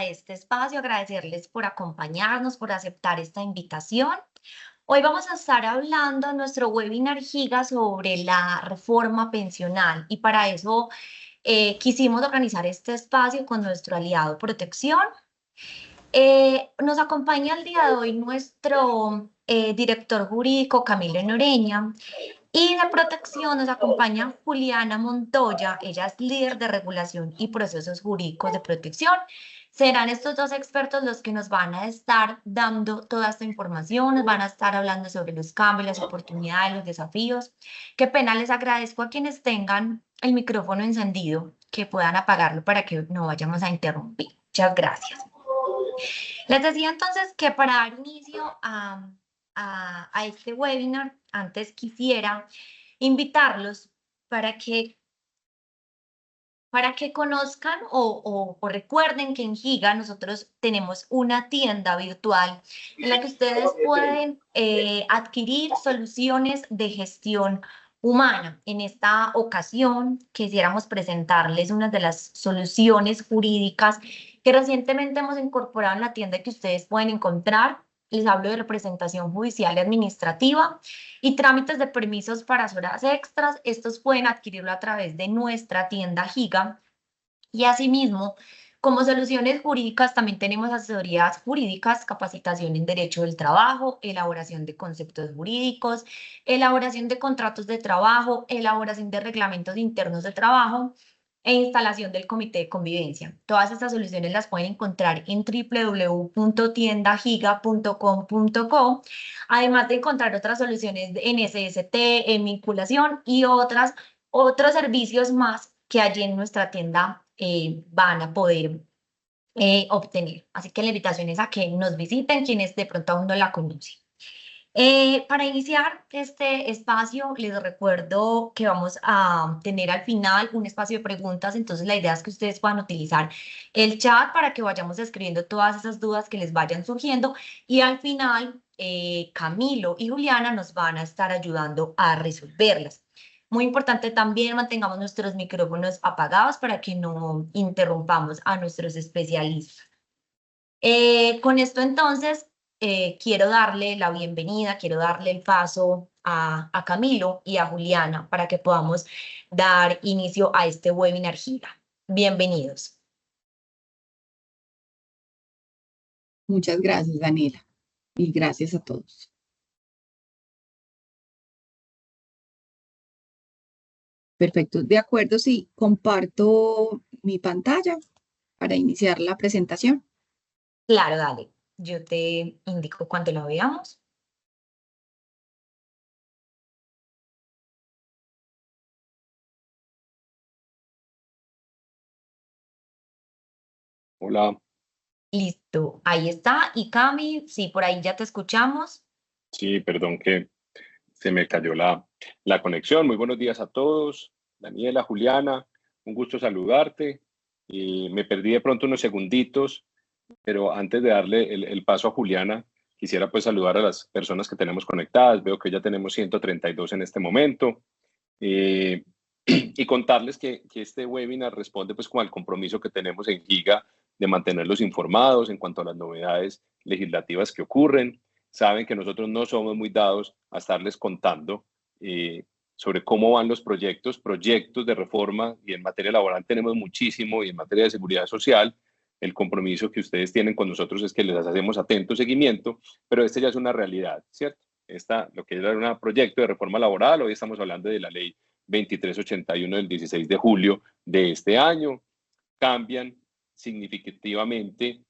a este espacio, agradecerles por acompañarnos, por aceptar esta invitación. Hoy vamos a estar hablando en nuestro webinar Giga sobre la reforma pensional y para eso quisimos organizar este espacio con nuestro aliado Protección. Nos acompaña el día de hoy nuestro director jurídico Camilo Noreña. Y de Protección nos acompaña Juliana Montoya, ella es líder de regulación y procesos jurídicos de Protección. Serán estos dos expertos los que nos van a estar dando toda esta información, nos van a estar hablando sobre los cambios, las oportunidades, los desafíos. Qué pena, les agradezco a quienes tengan el micrófono encendido, que puedan apagarlo para que no vayamos a interrumpir. Muchas gracias. Les decía entonces que para dar inicio a este webinar, antes quisiera invitarlos para que conozcan o recuerden que en Giga nosotros tenemos una tienda virtual en la que ustedes pueden adquirir soluciones de gestión humana. En esta ocasión quisiéramos presentarles una de las soluciones jurídicas que recientemente hemos incorporado en la tienda y que ustedes pueden encontrar. Les hablo de representación judicial y administrativa y trámites de permisos para horas extras. Estos pueden adquirirlo a través de nuestra tienda Giga. Y asimismo, como soluciones jurídicas, también tenemos asesorías jurídicas, capacitación en derecho del trabajo, elaboración de conceptos jurídicos, elaboración de contratos de trabajo, elaboración de reglamentos internos de trabajo e instalación del comité de convivencia. Todas estas soluciones las pueden encontrar en www.tiendagiga.com.co, además de encontrar otras soluciones en SST, en vinculación y otros servicios más que allí en nuestra tienda van a poder obtener. Así que la invitación es a que nos visiten quienes de pronto aún no la conocen. Para iniciar este espacio, les recuerdo que vamos a tener al final un espacio de preguntas, entonces la idea es que ustedes puedan utilizar el chat para que vayamos escribiendo todas esas dudas que les vayan surgiendo y al final Camilo y Juliana nos van a estar ayudando a resolverlas. Muy importante también mantengamos nuestros micrófonos apagados para que no interrumpamos a nuestros especialistas. Con esto entonces quiero darle la bienvenida, quiero darle el paso a Camilo y a Juliana para que podamos dar inicio a este webinar Giga. Bienvenidos. Muchas gracias, Daniela, y gracias a todos. Perfecto, de acuerdo, sí, comparto mi pantalla para iniciar la presentación. Claro, dale. Yo te indico cuando lo veamos. Hola. Listo, ahí está. Y Cami, sí, por ahí ya te escuchamos. Sí, perdón que se me cayó la conexión. Muy buenos días a todos. Daniela, Juliana, un gusto saludarte. Y me perdí de pronto unos segunditos, pero antes de darle el paso a Juliana, quisiera pues saludar a las personas que tenemos conectadas. Veo que ya tenemos 132 en este momento. Y contarles que este webinar responde pues como al compromiso que tenemos en Giga de mantenerlos informados en cuanto a las novedades legislativas que ocurren. Saben que nosotros no somos muy dados a estarles contando sobre cómo van los proyectos de reforma, y en materia laboral tenemos muchísimo, y en materia de seguridad social el compromiso que ustedes tienen con nosotros es que les hacemos atento seguimiento, pero este ya es una realidad, ¿cierto? Lo que era un proyecto de reforma laboral, hoy estamos hablando de la ley 2381 del 16 de julio de este año. Cambian significativamente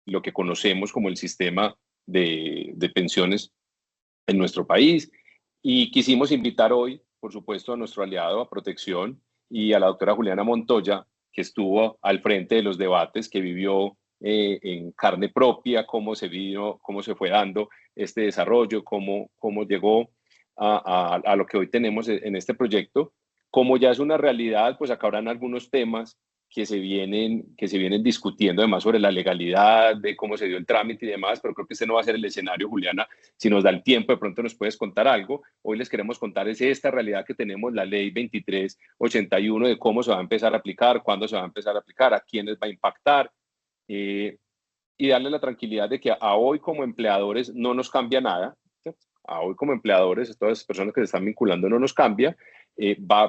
lo que conocemos como el sistema de pensiones en nuestro país, y quisimos invitar hoy, por supuesto, a nuestro aliado a Protección y a la doctora Juliana Montoya, que estuvo al frente de los debates, que vivió en carne propia cómo se fue dando este desarrollo, cómo llegó a lo que hoy tenemos en este proyecto. Como ya es una realidad, pues acá habrán algunos temas que se vienen discutiendo, además sobre la legalidad, de cómo se dio el trámite y demás, pero creo que este no va a ser el escenario, Juliana. Si nos da el tiempo, de pronto nos puedes contar algo. Hoy les queremos contar es esta realidad que tenemos, la ley 2381, de cómo se va a empezar a aplicar, cuándo se va a empezar a aplicar, a quiénes va a impactar, y darle la tranquilidad de que a hoy como empleadores no nos cambia nada, ¿cierto? A hoy como empleadores, todas las personas que se están vinculando no nos cambia,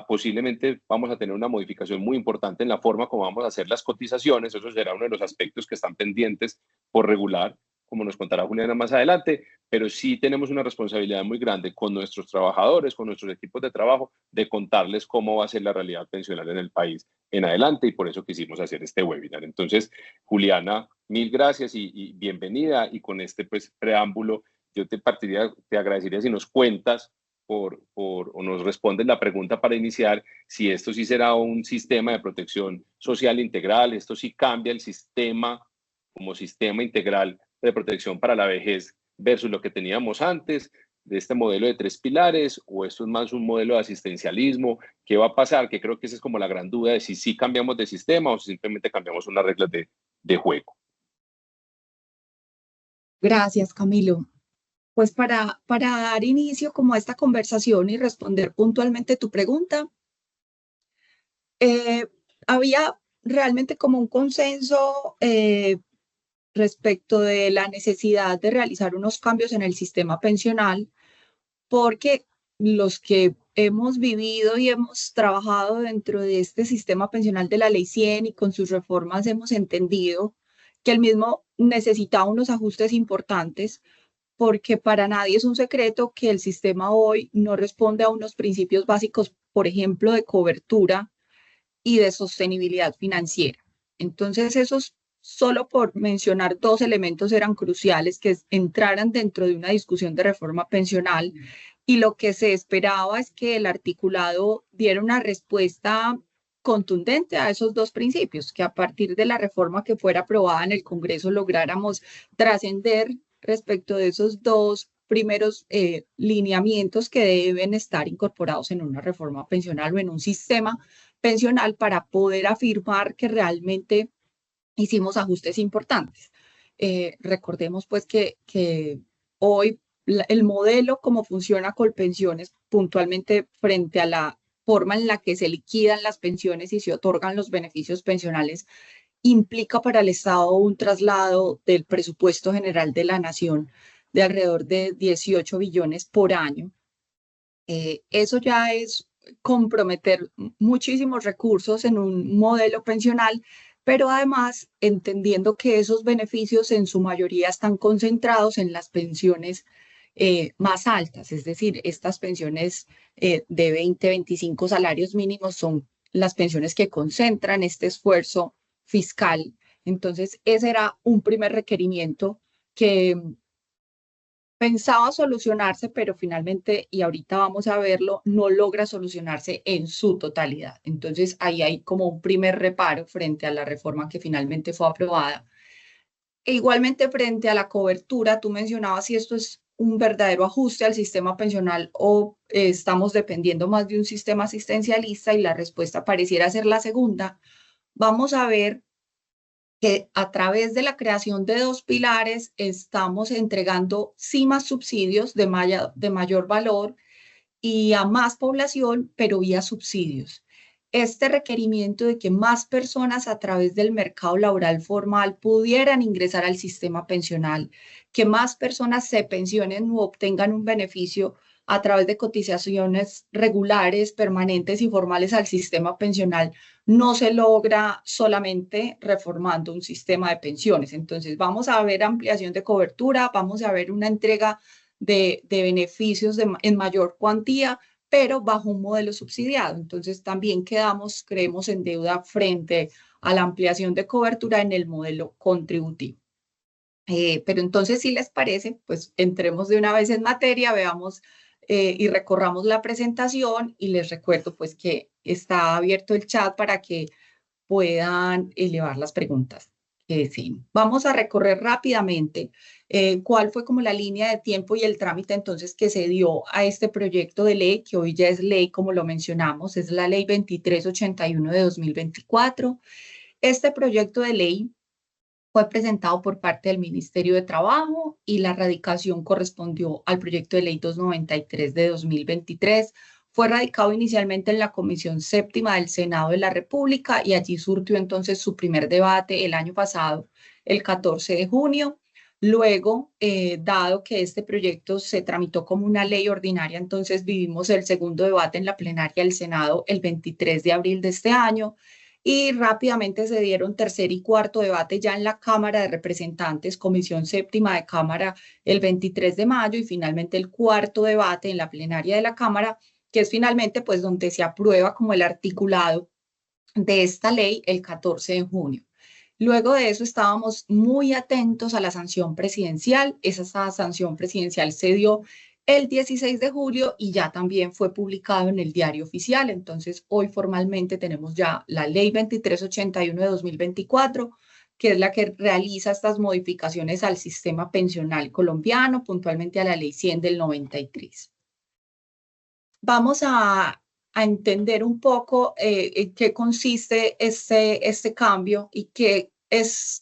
posiblemente vamos a tener una modificación muy importante en la forma como vamos a hacer las cotizaciones, eso será uno de los aspectos que están pendientes por regular, como nos contará Juliana más adelante, pero sí tenemos una responsabilidad muy grande con nuestros trabajadores, con nuestros equipos de trabajo, de contarles cómo va a ser la realidad pensional en el país en adelante, y por eso quisimos hacer este webinar. Entonces, Juliana, mil gracias y bienvenida, y con este pues preámbulo yo te agradecería si nos cuentas o nos respondes la pregunta para iniciar, si esto sí será un sistema de protección social integral, esto sí cambia el sistema como sistema integral de protección para la vejez versus lo que teníamos antes, de este modelo de 3 pilares, o esto es más un modelo de asistencialismo. ¿Qué va a pasar? Que creo que esa es como la gran duda de si sí cambiamos de sistema o si simplemente cambiamos unas reglas de juego. Gracias, Camilo. Pues para dar inicio como a esta conversación y responder puntualmente tu pregunta, había realmente como un consenso respecto de la necesidad de realizar unos cambios en el sistema pensional, porque los que hemos vivido y hemos trabajado dentro de este sistema pensional de la Ley 100 y con sus reformas hemos entendido que el mismo necesitaba unos ajustes importantes, porque para nadie es un secreto que el sistema hoy no responde a unos principios básicos, por ejemplo, de cobertura y de sostenibilidad financiera. Entonces, esos, solo por mencionar dos elementos, eran cruciales que entraran dentro de una discusión de reforma pensional, y lo que se esperaba es que el articulado diera una respuesta contundente a esos dos principios, que a partir de la reforma que fuera aprobada en el Congreso lográramos trascender respecto de esos dos primeros lineamientos que deben estar incorporados en una reforma pensional o en un sistema pensional para poder afirmar que realmente hicimos ajustes importantes. Recordemos pues que hoy el modelo como funciona Colpensiones puntualmente frente a la forma en la que se liquidan las pensiones y se otorgan los beneficios pensionales implica para el Estado un traslado del presupuesto general de la nación de alrededor de 18 billones por año. Eso ya es comprometer muchísimos recursos en un modelo pensional, pero además entendiendo que esos beneficios en su mayoría están concentrados en las pensiones más altas, es decir, estas pensiones de 20, 25 salarios mínimos son las pensiones que concentran este esfuerzo fiscal. Entonces, ese era un primer requerimiento que pensaba solucionarse, pero finalmente, y ahorita vamos a verlo, no logra solucionarse en su totalidad. Entonces, ahí hay como un primer reparo frente a la reforma que finalmente fue aprobada. E igualmente frente a la cobertura, tú mencionabas si esto es un verdadero ajuste al sistema pensional o estamos dependiendo más de un sistema asistencialista, y la respuesta pareciera ser la segunda. Vamos a ver que a través de la creación de dos pilares estamos entregando sí más subsidios de mayor valor y a más población, pero vía subsidios. Este requerimiento de que más personas a través del mercado laboral formal pudieran ingresar al sistema pensional, que más personas se pensionen o obtengan un beneficio a través de cotizaciones regulares, permanentes y formales al sistema pensional, no se logra solamente reformando un sistema de pensiones. Entonces, vamos a ver ampliación de cobertura, vamos a ver una entrega de beneficios en mayor cuantía, pero bajo un modelo subsidiado. Entonces, también creemos en deuda frente a la ampliación de cobertura en el modelo contributivo. Pero entonces, si les parece, pues entremos de una vez en materia, veamos y recorramos la presentación, y les recuerdo pues que está abierto el chat para que puedan elevar las preguntas que deseen. Vamos a recorrer rápidamente cuál fue como la línea de tiempo y el trámite entonces que se dio a este proyecto de ley, que hoy ya es ley, como lo mencionamos, es la ley 2381 de 2024. Este proyecto de ley fue presentado por parte del Ministerio de Trabajo y la radicación correspondió al proyecto de ley 293 de 2023, Fue radicado inicialmente en la Comisión Séptima del Senado de la República y allí surgió entonces su primer debate el año pasado, el 14 de junio. Luego, dado que este proyecto se tramitó como una ley ordinaria, entonces vivimos el segundo debate en la plenaria del Senado el 23 de abril de este año y rápidamente se dieron tercer y cuarto debate ya en la Cámara de Representantes, Comisión Séptima de Cámara el 23 de mayo y finalmente el cuarto debate en la plenaria de la Cámara, que es finalmente pues donde se aprueba como el articulado de esta ley el 14 de junio. Luego de eso estábamos muy atentos a la sanción presidencial. Esa sanción presidencial se dio el 16 de julio y ya también fue publicado en el Diario Oficial. Entonces, hoy formalmente tenemos ya la Ley 2381 de 2024, que es la que realiza estas modificaciones al sistema pensional colombiano, puntualmente a la Ley 100 del 93. Vamos a entender un poco en qué consiste este cambio y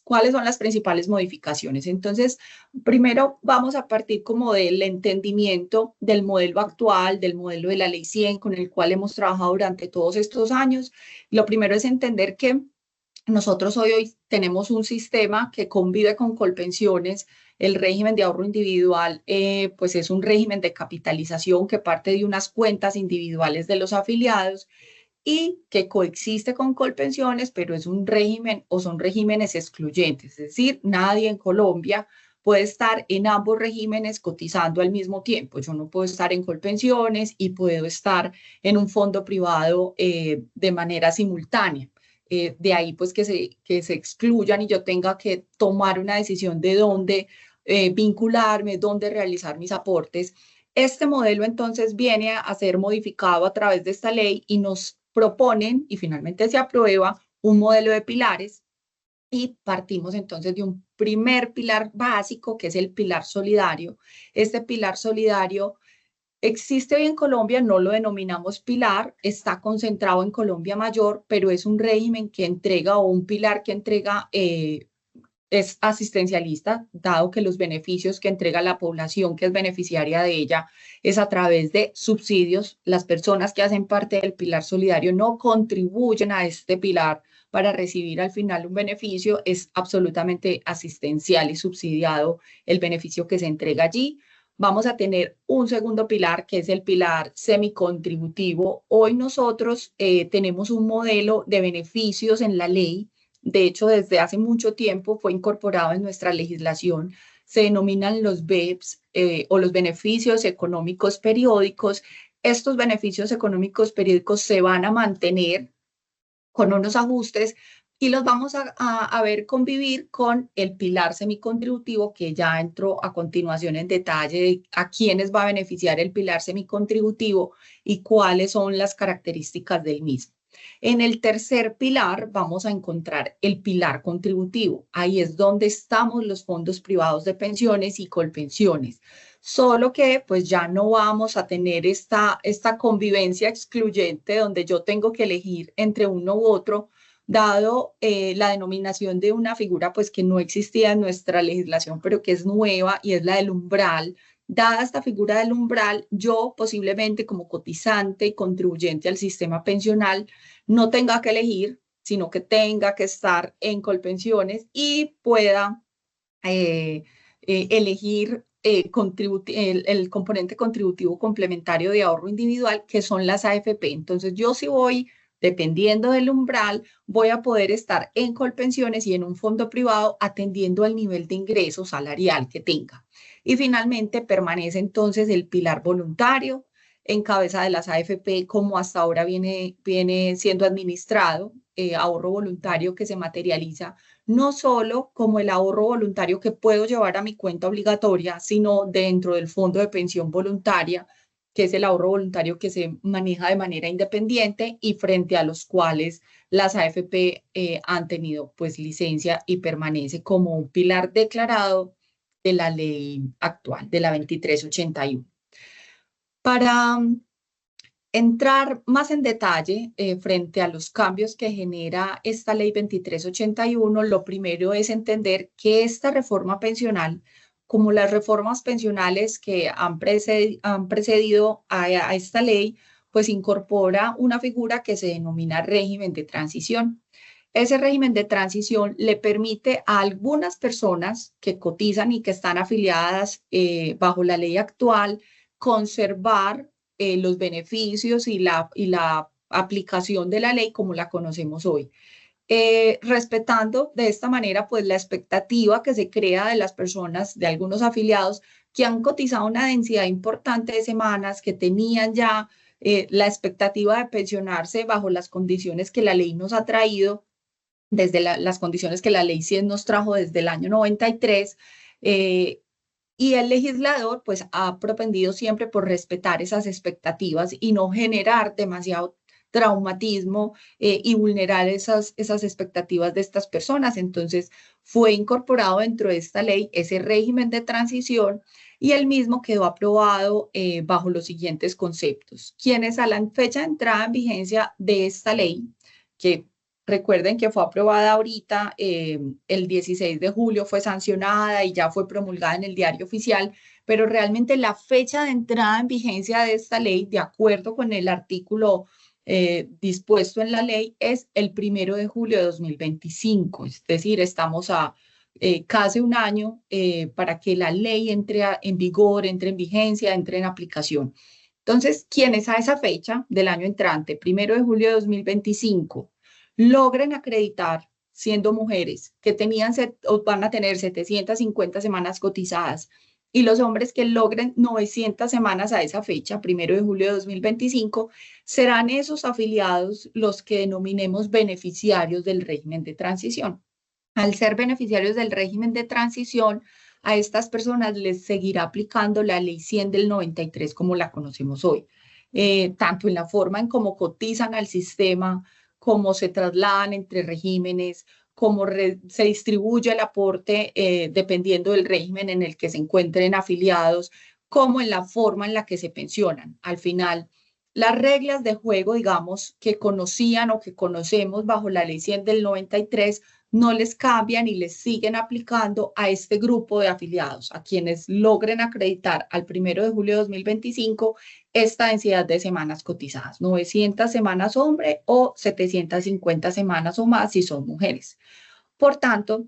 cuáles son las principales modificaciones. Entonces, primero vamos a partir como del entendimiento del modelo actual, del modelo de la Ley 100 con el cual hemos trabajado durante todos estos años. Lo primero es entender que nosotros hoy tenemos un sistema que convive con Colpensiones. El régimen de ahorro individual, pues es un régimen de capitalización que parte de unas cuentas individuales de los afiliados y que coexiste con Colpensiones, pero es un régimen o son regímenes excluyentes. Es decir, nadie en Colombia puede estar en ambos regímenes cotizando al mismo tiempo. Yo no puedo estar en Colpensiones y puedo estar en un fondo privado de manera simultánea. De ahí pues que se excluyan y yo tenga que tomar una decisión de dónde vincularme, dónde realizar mis aportes. Este modelo entonces viene a ser modificado a través de esta ley y nos proponen y finalmente se aprueba un modelo de pilares y partimos entonces de un primer pilar básico que es el pilar solidario. Este pilar solidario existe hoy en Colombia, no lo denominamos pilar, está concentrado en Colombia Mayor, pero es un régimen que entrega o un pilar que entrega, es asistencialista, dado que los beneficios que entrega la población que es beneficiaria de ella es a través de subsidios. Las personas que hacen parte del pilar solidario no contribuyen a este pilar para recibir al final un beneficio, es absolutamente asistencial y subsidiado el beneficio que se entrega allí. Vamos a tener un segundo pilar, que es el pilar semicontributivo. Hoy nosotros tenemos un modelo de beneficios en la ley. De hecho, desde hace mucho tiempo fue incorporado en nuestra legislación. Se denominan los BEPS o los beneficios económicos periódicos. Estos beneficios económicos periódicos se van a mantener con unos ajustes y los vamos a ver convivir con el pilar semicontributivo, que ya entró a continuación en detalle de a quiénes va a beneficiar el pilar semicontributivo y cuáles son las características del mismo. En el tercer pilar vamos a encontrar el pilar contributivo. Ahí es donde estamos los fondos privados de pensiones y Colpensiones. Solo que pues ya no vamos a tener esta convivencia excluyente donde yo tengo que elegir entre uno u otro, dado la denominación de una figura pues que no existía en nuestra legislación, pero que es nueva y es la del umbral. Dada esta figura del umbral, yo posiblemente como cotizante y contribuyente al sistema pensional no tenga que elegir, sino que tenga que estar en Colpensiones y pueda elegir el componente contributivo complementario de ahorro individual, que son las AFP. Entonces, yo sí voy, dependiendo del umbral, voy a poder estar en Colpensiones y en un fondo privado atendiendo al nivel de ingreso salarial que tenga. Y finalmente permanece entonces el pilar voluntario en cabeza de las AFP, como hasta ahora viene siendo administrado, ahorro voluntario que se materializa no solo como el ahorro voluntario que puedo llevar a mi cuenta obligatoria, sino dentro del fondo de pensión voluntaria, que es el ahorro voluntario que se maneja de manera independiente y frente a los cuales las AFP han tenido pues licencia y permanece como un pilar declarado de la ley actual, de la 2381. Para entrar más en detalle frente a los cambios que genera esta ley 2381, lo primero es entender que esta reforma pensional, como las reformas pensionales que han precedido a esta ley, pues incorpora una figura que se denomina régimen de transición. Ese régimen de transición le permite a algunas personas que cotizan y que están afiliadas bajo la ley actual conservar los beneficios y la aplicación de la ley como la conocemos hoy. Respetando de esta manera pues la expectativa que se crea de las personas, de algunos afiliados que han cotizado una densidad importante de semanas, que tenían ya la expectativa de pensionarse bajo las condiciones que la ley nos ha traído, desde las condiciones que la ley 100 nos trajo desde el año 93, y el legislador pues ha propendido siempre por respetar esas expectativas y no generar demasiado traumatismo y vulnerar esas expectativas de estas personas. Entonces fue incorporado dentro de esta ley ese régimen de transición y el mismo quedó aprobado bajo los siguientes conceptos. Quienes a la fecha de entrada en vigencia de esta ley, que recuerden que fue aprobada ahorita, el 16 de julio fue sancionada y ya fue promulgada en el Diario Oficial, pero realmente la fecha de entrada en vigencia de esta ley, de acuerdo con el artículo dispuesto en la ley, es el 1 de julio de 2025. Es decir, estamos a casi un año para que la ley entre en vigor, entre en vigencia, entre en aplicación. Entonces, quienes a esa fecha del año entrante, 1 de julio de 2025, logren acreditar, siendo mujeres, que tenían o van a tener 750 semanas cotizadas, y los hombres que logren 900 semanas a esa fecha, 1 de julio de 2025, serán esos afiliados los que denominemos beneficiarios del régimen de transición. Al ser beneficiarios del régimen de transición, a estas personas les seguirá aplicando la ley 100 del 93 como la conocemos hoy, tanto en la forma en cómo cotizan al sistema, cómo se trasladan entre regímenes, cómo se distribuye el aporte dependiendo del régimen en el que se encuentren afiliados, como en la forma en la que se pensionan. Al final, las reglas de juego, digamos, que conocían o que conocemos bajo la ley 100 del 93, no les cambian y les siguen aplicando a este grupo de afiliados, a quienes logren acreditar al 1 de julio de 2025 esta densidad de semanas cotizadas, 900 semanas hombre o 750 semanas o más si son mujeres. Por tanto,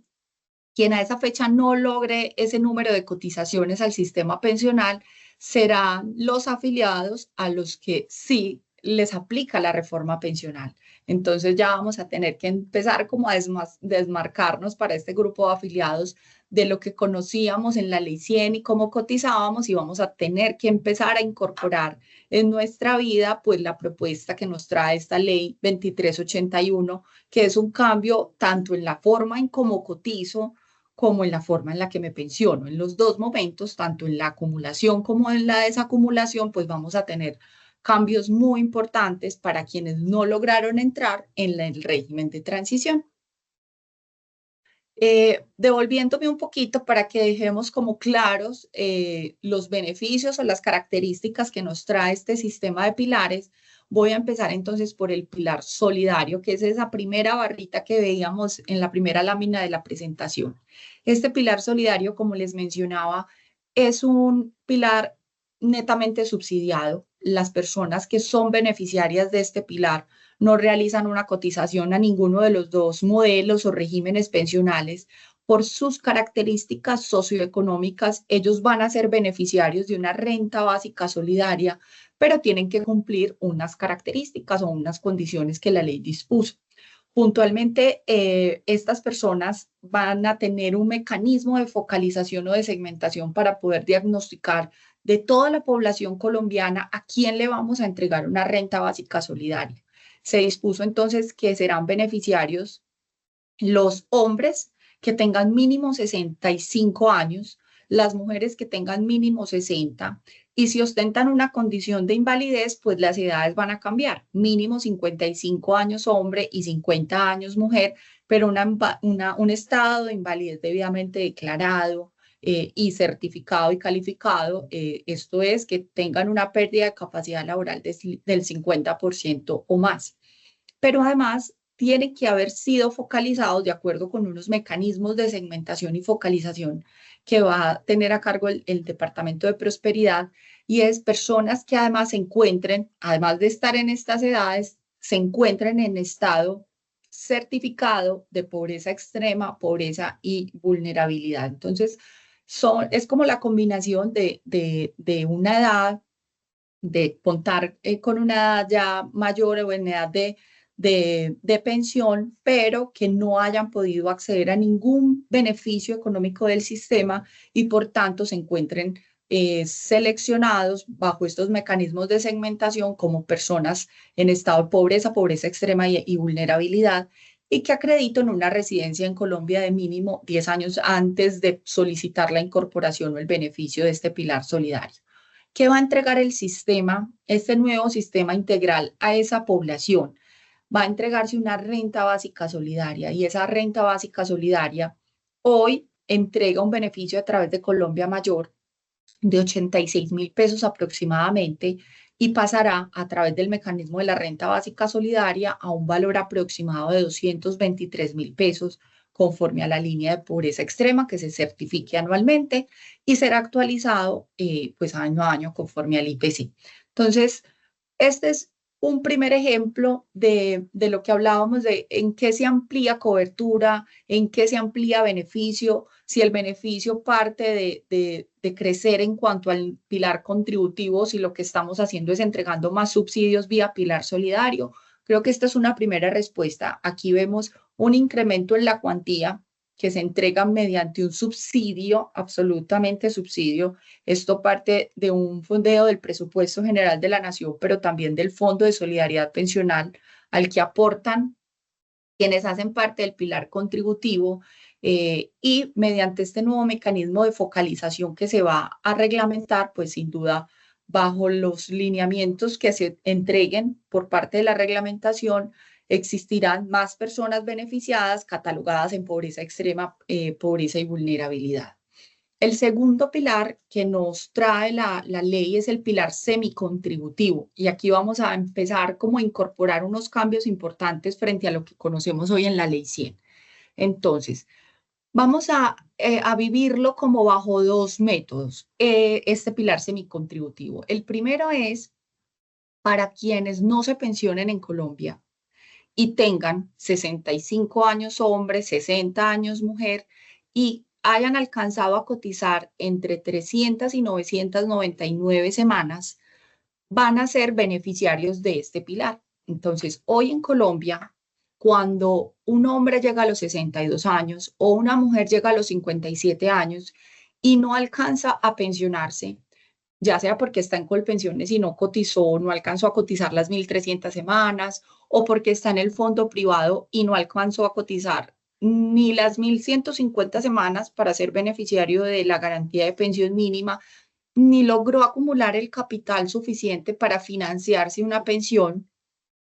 quien a esa fecha no logre ese número de cotizaciones al sistema pensional serán los afiliados a los que sí les aplica la reforma pensional. Entonces ya vamos a tener que empezar como a desmarcarnos para este grupo de afiliados de lo que conocíamos en la ley 100 y cómo cotizábamos, y vamos a tener que empezar a incorporar en nuestra vida pues la propuesta que nos trae esta ley 2381, que es un cambio tanto en la forma en cómo cotizo como en la forma en la que me pensiono. En los dos momentos, tanto en la acumulación como en la desacumulación, pues vamos a tener cambios muy importantes para quienes no lograron entrar en el régimen de transición. Devolviéndome un poquito para que dejemos como claros los beneficios o las características que nos trae este sistema de pilares, voy a empezar entonces por el pilar solidario, que es esa primera barrita que veíamos en la primera lámina de la presentación. Este pilar solidario, como les mencionaba, es un pilar netamente subsidiado. Las personas que son beneficiarias de este pilar no realizan una cotización a ninguno de los dos modelos o regímenes pensionales. Por sus características socioeconómicas, ellos van a ser beneficiarios de una renta básica solidaria, pero tienen que cumplir unas características o unas condiciones que la ley dispuso. Puntualmente, estas personas van a tener un mecanismo de focalización o de segmentación para poder diagnosticar de toda la población colombiana a quién le vamos a entregar una renta básica solidaria. Se dispuso entonces que serán beneficiarios los hombres que tengan mínimo 65 años, las mujeres que tengan mínimo 60, y si ostentan una condición de invalidez, pues las edades van a cambiar, mínimo 55 años hombre y 50 años mujer, pero un estado de invalidez debidamente declarado y certificado y calificado, esto es que tengan una pérdida de capacidad laboral del 50% o más. Pero además tienen que haber sido focalizados de acuerdo con unos mecanismos de segmentación y focalización que va a tener a cargo el Departamento de Prosperidad, y es personas que además se encuentren, además de estar en estas edades, se encuentren en estado certificado de pobreza extrema, pobreza y vulnerabilidad. Entonces, es como la combinación de una edad, de contar con una edad ya mayor o en edad de pensión, pero que no hayan podido acceder a ningún beneficio económico del sistema y por tanto se encuentren seleccionados bajo estos mecanismos de segmentación como personas en estado de pobreza, pobreza extrema y vulnerabilidad, y que acreditan una residencia en Colombia de mínimo 10 años antes de solicitar la incorporación o el beneficio de este pilar solidario. ¿Qué va a entregar el sistema, este nuevo sistema integral a esa población? Va a entregarse una renta básica solidaria, y esa renta básica solidaria hoy entrega un beneficio a través de Colombia Mayor de 86.000 pesos aproximadamente, y pasará a través del mecanismo de la renta básica solidaria a un valor aproximado de 223.000 pesos conforme a la línea de pobreza extrema que se certifique anualmente y será actualizado pues año a año conforme al IPC. Entonces, este es un primer ejemplo de lo que hablábamos de en qué se amplía cobertura, en qué se amplía beneficio, si el beneficio parte de crecer en cuanto al pilar contributivo, si lo que estamos haciendo es entregando más subsidios vía pilar solidario. Creo que esta es una primera respuesta. Aquí vemos un incremento en la cuantía que se entrega mediante un subsidio, absolutamente subsidio. Esto parte de un fondeo del presupuesto general de la Nación, pero también del Fondo de Solidaridad Pensional, al que aportan quienes hacen parte del pilar contributivo, y mediante este nuevo mecanismo de focalización que se va a reglamentar, pues sin duda bajo los lineamientos que se entreguen por parte de la reglamentación, existirán más personas beneficiadas catalogadas en pobreza extrema, pobreza y vulnerabilidad. El segundo pilar que nos trae la ley es el pilar semicontributivo, y aquí vamos a empezar como a incorporar unos cambios importantes frente a lo que conocemos hoy en la ley 100. Entonces, vamos a vivirlo como bajo dos métodos, este pilar semicontributivo. El primero es para quienes no se pensionen en Colombia y tengan 65 años hombre, 60 años mujer, y hayan alcanzado a cotizar entre 300 y 999 semanas, van a ser beneficiarios de este pilar. Entonces, hoy en Colombia, cuando un hombre llega a los 62 años o una mujer llega a los 57 años y no alcanza a pensionarse, ya sea porque está en Colpensiones y no cotizó, no alcanzó a cotizar las 1.300 semanas, o porque está en el fondo privado y no alcanzó a cotizar ni las 1.150 semanas para ser beneficiario de la garantía de pensión mínima, ni logró acumular el capital suficiente para financiarse una pensión,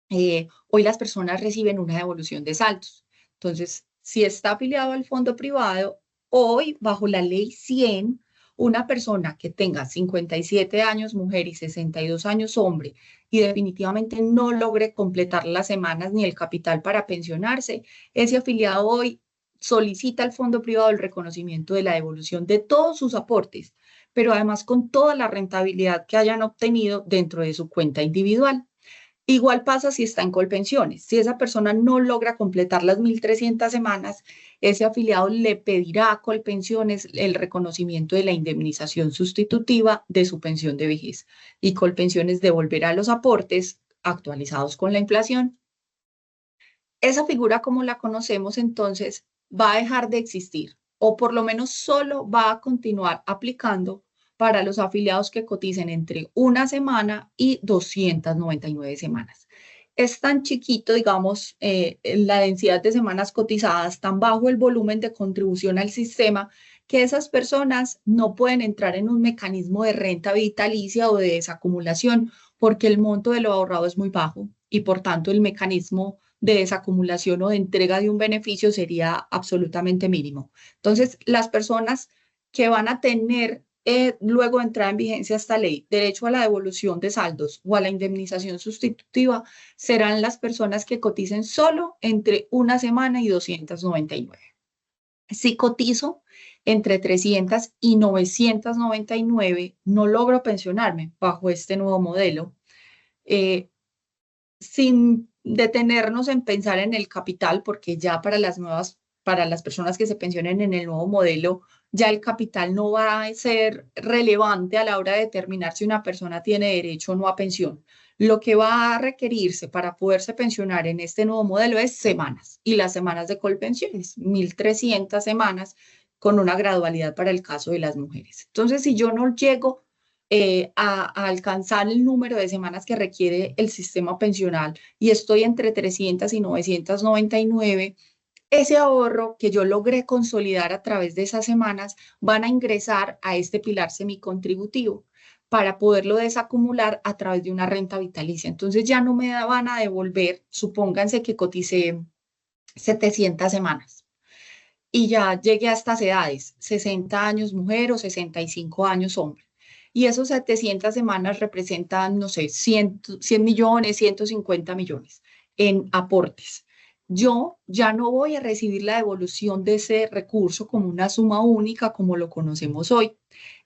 hoy las personas reciben una devolución de saldos. Entonces, si está afiliado al fondo privado, hoy bajo la ley 100, una persona que tenga 57 años mujer y 62 años hombre y definitivamente no logre completar las semanas ni el capital para pensionarse, ese afiliado hoy solicita al fondo privado el reconocimiento de la devolución de todos sus aportes, pero además con toda la rentabilidad que hayan obtenido dentro de su cuenta individual. Igual pasa si está en Colpensiones. Si esa persona no logra completar las 1.300 semanas, ese afiliado le pedirá a Colpensiones el reconocimiento de la indemnización sustitutiva de su pensión de vejez, y Colpensiones devolverá los aportes actualizados con la inflación. Esa figura, como la conocemos, entonces va a dejar de existir, o por lo menos solo va a continuar aplicando para los afiliados que coticen entre una semana y 299 semanas. Es tan chiquito, digamos, la densidad de semanas cotizadas, tan bajo el volumen de contribución al sistema, que esas personas no pueden entrar en un mecanismo de renta vitalicia o de desacumulación, porque el monto de lo ahorrado es muy bajo y por tanto el mecanismo de desacumulación o de entrega de un beneficio sería absolutamente mínimo. Entonces, las personas que van a tener luego de entrar en vigencia esta ley, derecho a la devolución de saldos o a la indemnización sustitutiva, serán las personas que coticen solo entre una semana y 299. Si cotizo entre 300 y 999, no logro pensionarme bajo este nuevo modelo. Sin detenernos en pensar en el capital, porque ya para las personas que se pensionen en el nuevo modelo, ya el capital no va a ser relevante a la hora de determinar si una persona tiene derecho o no a pensión. Lo que va a requerirse para poderse pensionar en este nuevo modelo es semanas, y las semanas de Colpensiones, 1.300 semanas, con una gradualidad para el caso de las mujeres. Entonces, si yo no llego a alcanzar el número de semanas que requiere el sistema pensional y estoy entre 300 y 999, ese ahorro que yo logré consolidar a través de esas semanas van a ingresar a este pilar semicontributivo para poderlo desacumular a través de una renta vitalicia. Entonces ya no me van a devolver, supónganse que coticé 700 semanas y ya llegué a estas edades, 60 años mujer o 65 años hombre. Y esos 700 semanas representan, no sé, 100 millones, 150 millones en aportes. Yo ya no voy a recibir la devolución de ese recurso como una suma única como lo conocemos hoy.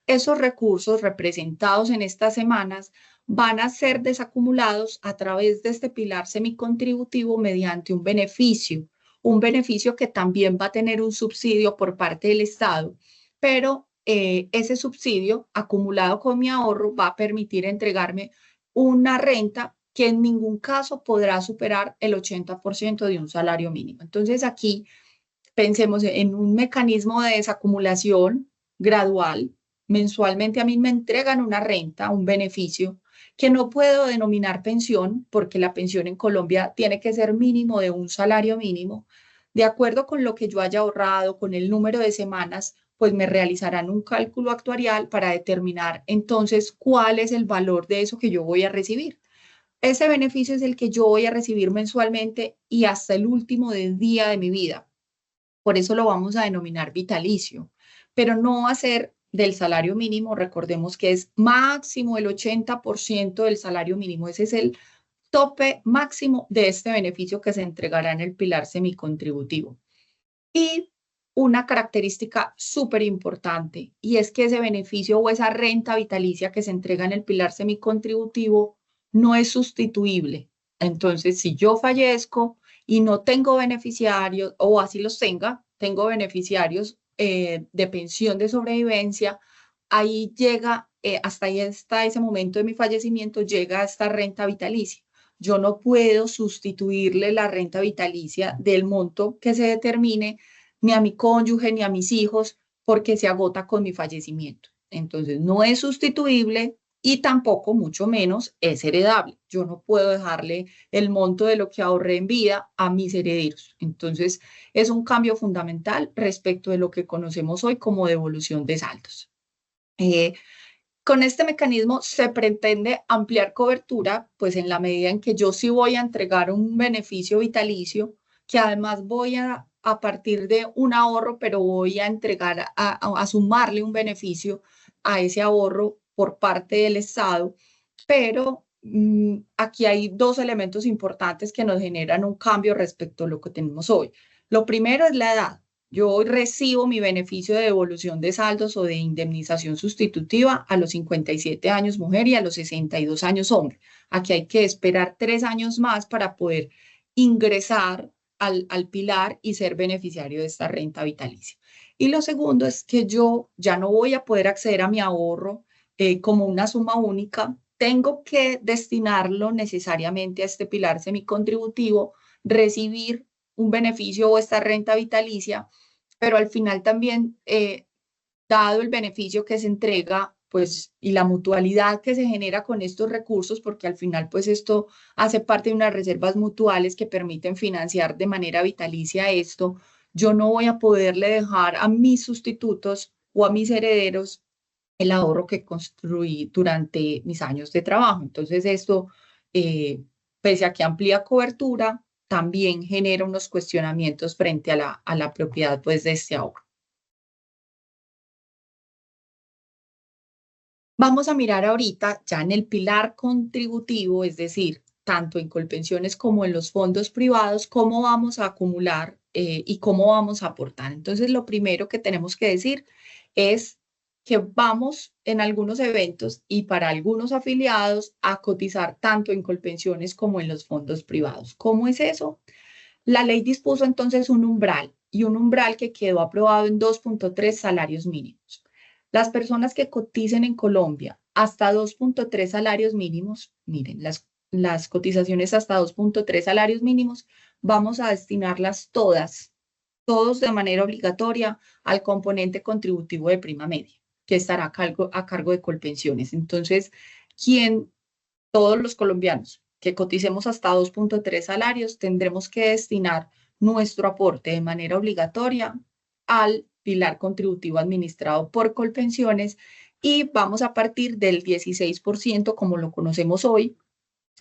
Esos recursos representados en estas semanas van a ser desacumulados a través de este pilar semicontributivo mediante un beneficio que también va a tener un subsidio por parte del Estado, pero ese subsidio acumulado con mi ahorro va a permitir entregarme una renta que en ningún caso podrá superar el 80% de un salario mínimo. Entonces aquí pensemos en un mecanismo de desacumulación gradual. Mensualmente a mí me entregan una renta, un beneficio que no puedo denominar pensión porque la pensión en Colombia tiene que ser mínimo de un salario mínimo. De acuerdo con lo que yo haya ahorrado, con el número de semanas, pues me realizarán un cálculo actuarial para determinar entonces cuál es el valor de eso que yo voy a recibir. Ese beneficio es el que yo voy a recibir mensualmente y hasta el último día de mi vida. Por eso lo vamos a denominar vitalicio, pero no va a ser del salario mínimo. Recordemos que es máximo el 80% del salario mínimo. Ese es el tope máximo de este beneficio que se entregará en el pilar semicontributivo. Y una característica súper importante, y es que ese beneficio o esa renta vitalicia que se entrega en el pilar semicontributivo no es sustituible. Entonces, si yo fallezco y no tengo beneficiarios, o así los tengo beneficiarios de pensión de sobrevivencia, ahí llega, hasta ahí está ese momento de mi fallecimiento, llega esta renta vitalicia. Yo no puedo sustituirle la renta vitalicia del monto que se determine ni a mi cónyuge ni a mis hijos porque se agota con mi fallecimiento. Entonces, no es sustituible y tampoco, mucho menos, es heredable. Yo no puedo dejarle el monto de lo que ahorré en vida a mis herederos. Entonces, es un cambio fundamental respecto de lo que conocemos hoy como devolución de saldos. Con este mecanismo se pretende ampliar cobertura, pues en la medida en que yo sí voy a entregar un beneficio vitalicio, que además voy a partir de un ahorro, pero voy a entregar, a sumarle un beneficio a ese ahorro por parte del Estado. Pero aquí hay dos elementos importantes que nos generan un cambio respecto a lo que tenemos hoy. Lo primero es la edad. Yo hoy recibo mi beneficio de devolución de saldos o de indemnización sustitutiva a los 57 años mujer y a los 62 años hombre. Aquí hay que esperar 3 años más para poder ingresar al pilar y ser beneficiario de esta renta vitalicia. Y lo segundo es que yo ya no voy a poder acceder a mi ahorro como una suma única. Tengo que destinarlo necesariamente a este pilar semicontributivo, recibir un beneficio o esta renta vitalicia, pero al final también, dado el beneficio que se entrega, pues, y la mutualidad que se genera con estos recursos, porque al final, pues, esto hace parte de unas reservas mutuales que permiten financiar de manera vitalicia esto, yo no voy a poderle dejar a mis sustitutos o a mis herederos el ahorro que construí durante mis años de trabajo. Entonces, esto, pese a que amplía cobertura, también genera unos cuestionamientos frente a la propiedad pues, de este ahorro. Vamos a mirar ahorita ya en el pilar contributivo, es decir, tanto en Colpensiones como en los fondos privados, cómo vamos a acumular y cómo vamos a aportar. Entonces, lo primero que tenemos que decir es que vamos en algunos eventos y para algunos afiliados a cotizar tanto en Colpensiones como en los fondos privados. ¿Cómo es eso? La ley dispuso entonces un umbral y un umbral que quedó aprobado en 2.3 salarios mínimos. Las personas que coticen en Colombia hasta 2.3 salarios mínimos, miren, las cotizaciones hasta 2.3 salarios mínimos, vamos a destinarlas todos de manera obligatoria al componente contributivo de prima media, que estará a cargo de Colpensiones. Entonces, todos los colombianos que coticemos hasta 2.3 salarios, tendremos que destinar nuestro aporte de manera obligatoria al pilar contributivo administrado por Colpensiones y vamos a partir del 16% como lo conocemos hoy.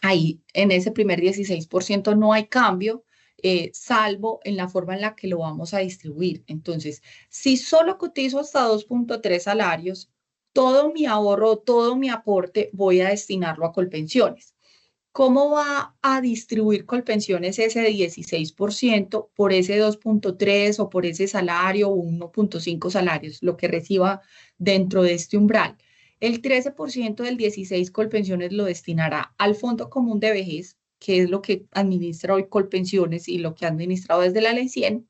Ahí en ese primer 16% no hay cambio, salvo en la forma en la que lo vamos a distribuir. Entonces, si solo cotizo hasta 2.3 salarios, todo mi ahorro, todo mi aporte voy a destinarlo a Colpensiones. ¿Cómo va a distribuir Colpensiones ese 16% por ese 2.3 o por ese salario o 1.5 salarios, lo que reciba dentro de este umbral? El 13% del 16 Colpensiones lo destinará al Fondo Común de Vejez, que es lo que administra hoy Colpensiones y lo que ha administrado desde la Ley 100,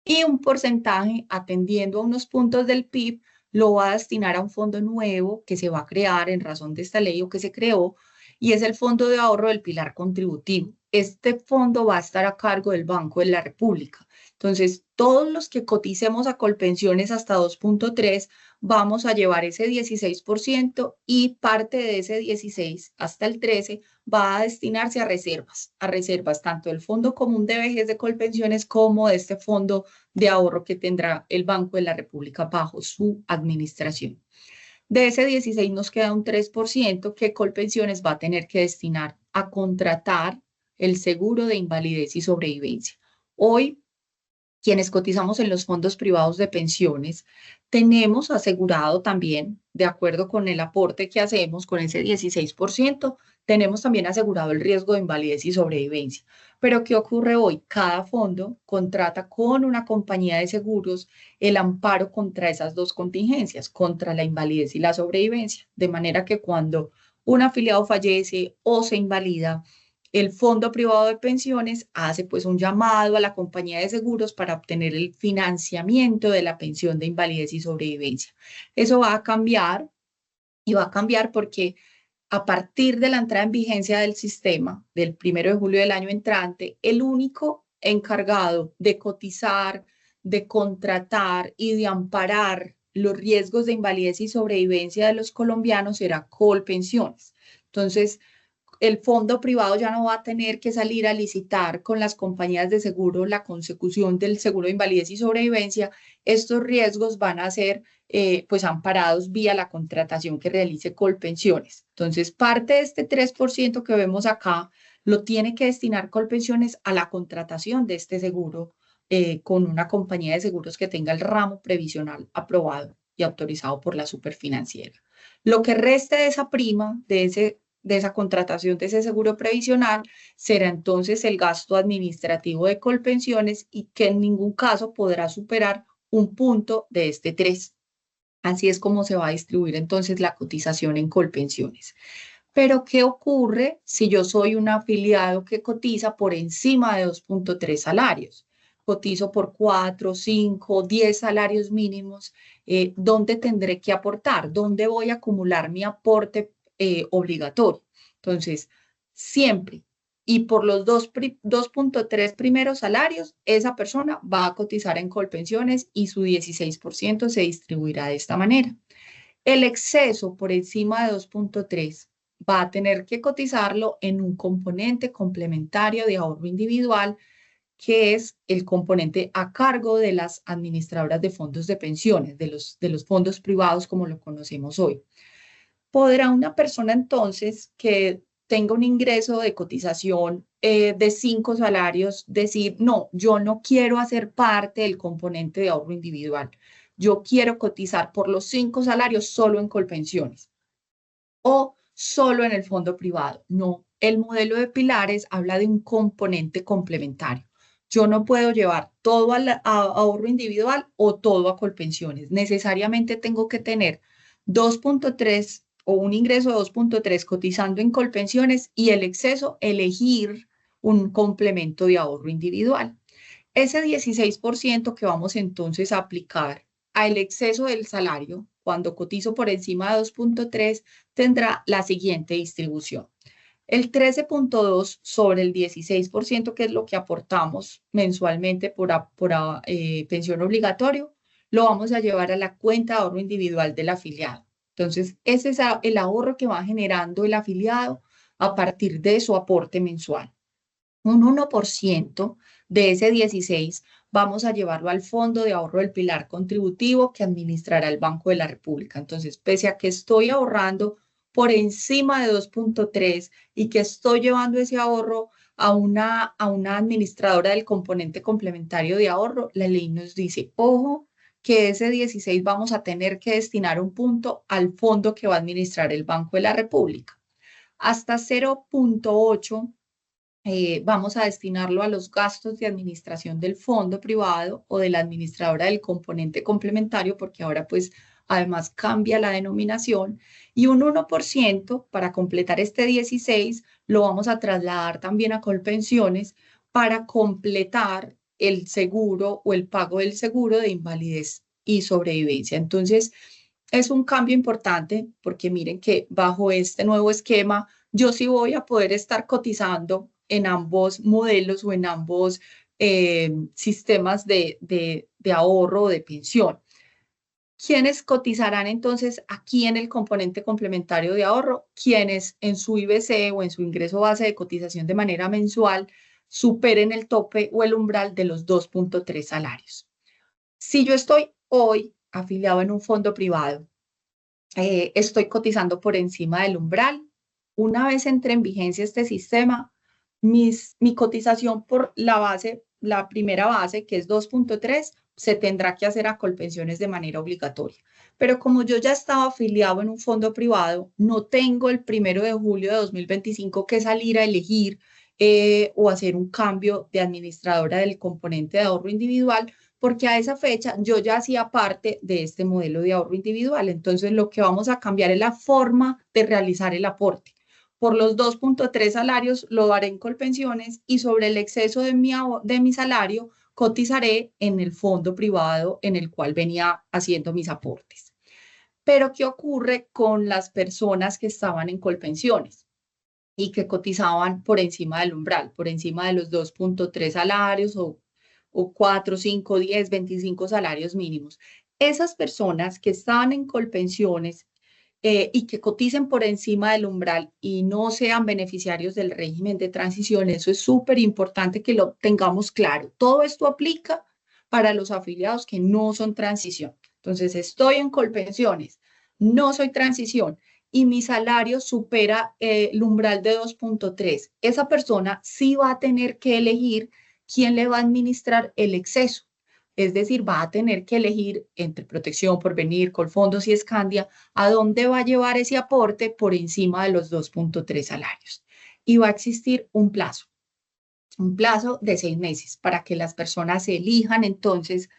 y un porcentaje, atendiendo a unos puntos del PIB, lo va a destinar a un fondo nuevo que se va a crear en razón de esta ley o que se creó, y es el Fondo de Ahorro del Pilar Contributivo. Este fondo va a estar a cargo del Banco de la República. Entonces, todos los que coticemos a Colpensiones hasta 2.3, vamos a llevar ese 16% y parte de ese 16 hasta el 13 va a destinarse a reservas tanto del Fondo Común de Vejez de Colpensiones como de este fondo de ahorro que tendrá el Banco de la República bajo su administración. De ese 16 nos queda un 3% que Colpensiones va a tener que destinar a contratar el seguro de invalidez y sobrevivencia. Hoy, quienes cotizamos en los fondos privados de pensiones, tenemos asegurado también, de acuerdo con el aporte que hacemos con ese 16%, tenemos también asegurado el riesgo de invalidez y sobrevivencia. Pero ¿qué ocurre hoy? Cada fondo contrata con una compañía de seguros el amparo contra esas dos contingencias, contra la invalidez y la sobrevivencia. De manera que cuando un afiliado fallece o se invalida, el fondo privado de pensiones hace pues un llamado a la compañía de seguros para obtener el financiamiento de la pensión de invalidez y sobrevivencia. Eso va a cambiar y va a cambiar porque a partir de la entrada en vigencia del sistema del 1 de julio del año entrante, el único encargado de cotizar, de contratar y de amparar los riesgos de invalidez y sobrevivencia de los colombianos será Colpensiones. Entonces, el fondo privado ya no va a tener que salir a licitar con las compañías de seguro la consecución del seguro de invalidez y sobrevivencia. Estos riesgos van a ser pues amparados vía la contratación que realice Colpensiones. Entonces, parte de este 3% que vemos acá lo tiene que destinar Colpensiones a la contratación de este seguro con una compañía de seguros que tenga el ramo previsional aprobado y autorizado por la superfinanciera. Lo que reste de esa prima, de esa contratación de ese seguro previsional, será entonces el gasto administrativo de Colpensiones y que en ningún caso podrá superar un punto de este 3. Así es como se va a distribuir entonces la cotización en Colpensiones. Pero, ¿qué ocurre si yo soy un afiliado que cotiza por encima de 2.3 salarios? Cotizo por 4, 5, 10 salarios mínimos. ¿Dónde tendré que aportar? ¿Dónde voy a acumular mi aporte obligatorio? Entonces, siempre y por los 2.3 primeros salarios, esa persona va a cotizar en Colpensiones y su 16% se distribuirá de esta manera. El exceso por encima de 2.3 va a tener que cotizarlo en un componente complementario de ahorro individual, que es el componente a cargo de las administradoras de fondos de pensiones, de los fondos privados como lo conocemos hoy. ¿Podrá una persona entonces que tenga un ingreso de cotización de 5 salarios decir, no, yo no quiero hacer parte del componente de ahorro individual, yo quiero cotizar por los 5 salarios solo en Colpensiones o solo en el fondo privado? No, el modelo de pilares habla de un componente complementario. Yo no puedo llevar todo a ahorro individual o todo a Colpensiones. Necesariamente tengo que tener 2.3 o un ingreso de 2.3 cotizando en Colpensiones y el exceso elegir un complemento de ahorro individual. Ese 16% que vamos entonces a aplicar al exceso del salario, cuando cotizo por encima de 2.3, tendrá la siguiente distribución. El 13.2 sobre el 16%, que es lo que aportamos mensualmente por pensión obligatorio, lo vamos a llevar a la cuenta de ahorro individual del afiliado. Entonces, ese es el ahorro que va generando el afiliado a partir de su aporte mensual. Un 1% de ese 16 vamos a llevarlo al Fondo de Ahorro del Pilar Contributivo que administrará el Banco de la República. Entonces, pese a que estoy ahorrando por encima de 2.3 y que estoy llevando ese ahorro a una administradora del componente complementario de ahorro, la ley nos dice, ojo, que ese 16 vamos a tener que destinar un punto al fondo que va a administrar el Banco de la República. Hasta 0.8 vamos a destinarlo a los gastos de administración del fondo privado o de la administradora del componente complementario, porque ahora pues además cambia la denominación, y un 1% para completar este 16 lo vamos a trasladar también a Colpensiones para completar el seguro o el pago del seguro de invalidez y sobrevivencia. Entonces, es un cambio importante porque miren que bajo este nuevo esquema yo sí voy a poder estar cotizando en ambos modelos o en ambos sistemas de ahorro o de pensión. ¿Quiénes cotizarán entonces aquí en el componente complementario de ahorro? Quienes en su IBC o en su ingreso base de cotización de manera mensual superen el tope o el umbral de los 2.3 salarios. Si yo estoy hoy afiliado en un fondo privado, estoy cotizando por encima del umbral. Una vez entre en vigencia este sistema, mi cotización por la primera base, que es 2.3, se tendrá que hacer a Colpensiones de manera obligatoria. Pero como yo ya estaba afiliado en un fondo privado, no tengo el 1 de julio de 2025 que salir a elegir o hacer un cambio de administradora del componente de ahorro individual, porque a esa fecha yo ya hacía parte de este modelo de ahorro individual. Entonces, lo que vamos a cambiar es la forma de realizar el aporte. Por los 2.3 salarios lo haré en Colpensiones y sobre el exceso de mi salario cotizaré en el fondo privado en el cual venía haciendo mis aportes. Pero, ¿qué ocurre con las personas que estaban en Colpensiones y que cotizaban por encima del umbral, por encima de los 2.3 salarios o 4, 5, 10, 25 salarios mínimos? Esas personas que estaban en Colpensiones y que coticen por encima del umbral y no sean beneficiarios del régimen de transición, eso es súper importante que lo tengamos claro. Todo esto aplica para los afiliados que no son transición. Entonces, estoy en Colpensiones, no soy transición y mi salario supera el umbral de 2.3. Esa persona sí va a tener que elegir quién le va a administrar el exceso. Es decir, va a tener que elegir entre Protección, Porvenir, Colfondos y Escandia a dónde va a llevar ese aporte por encima de los 2.3 salarios. Y va a existir un plazo de 6 meses para que las personas elijan entonces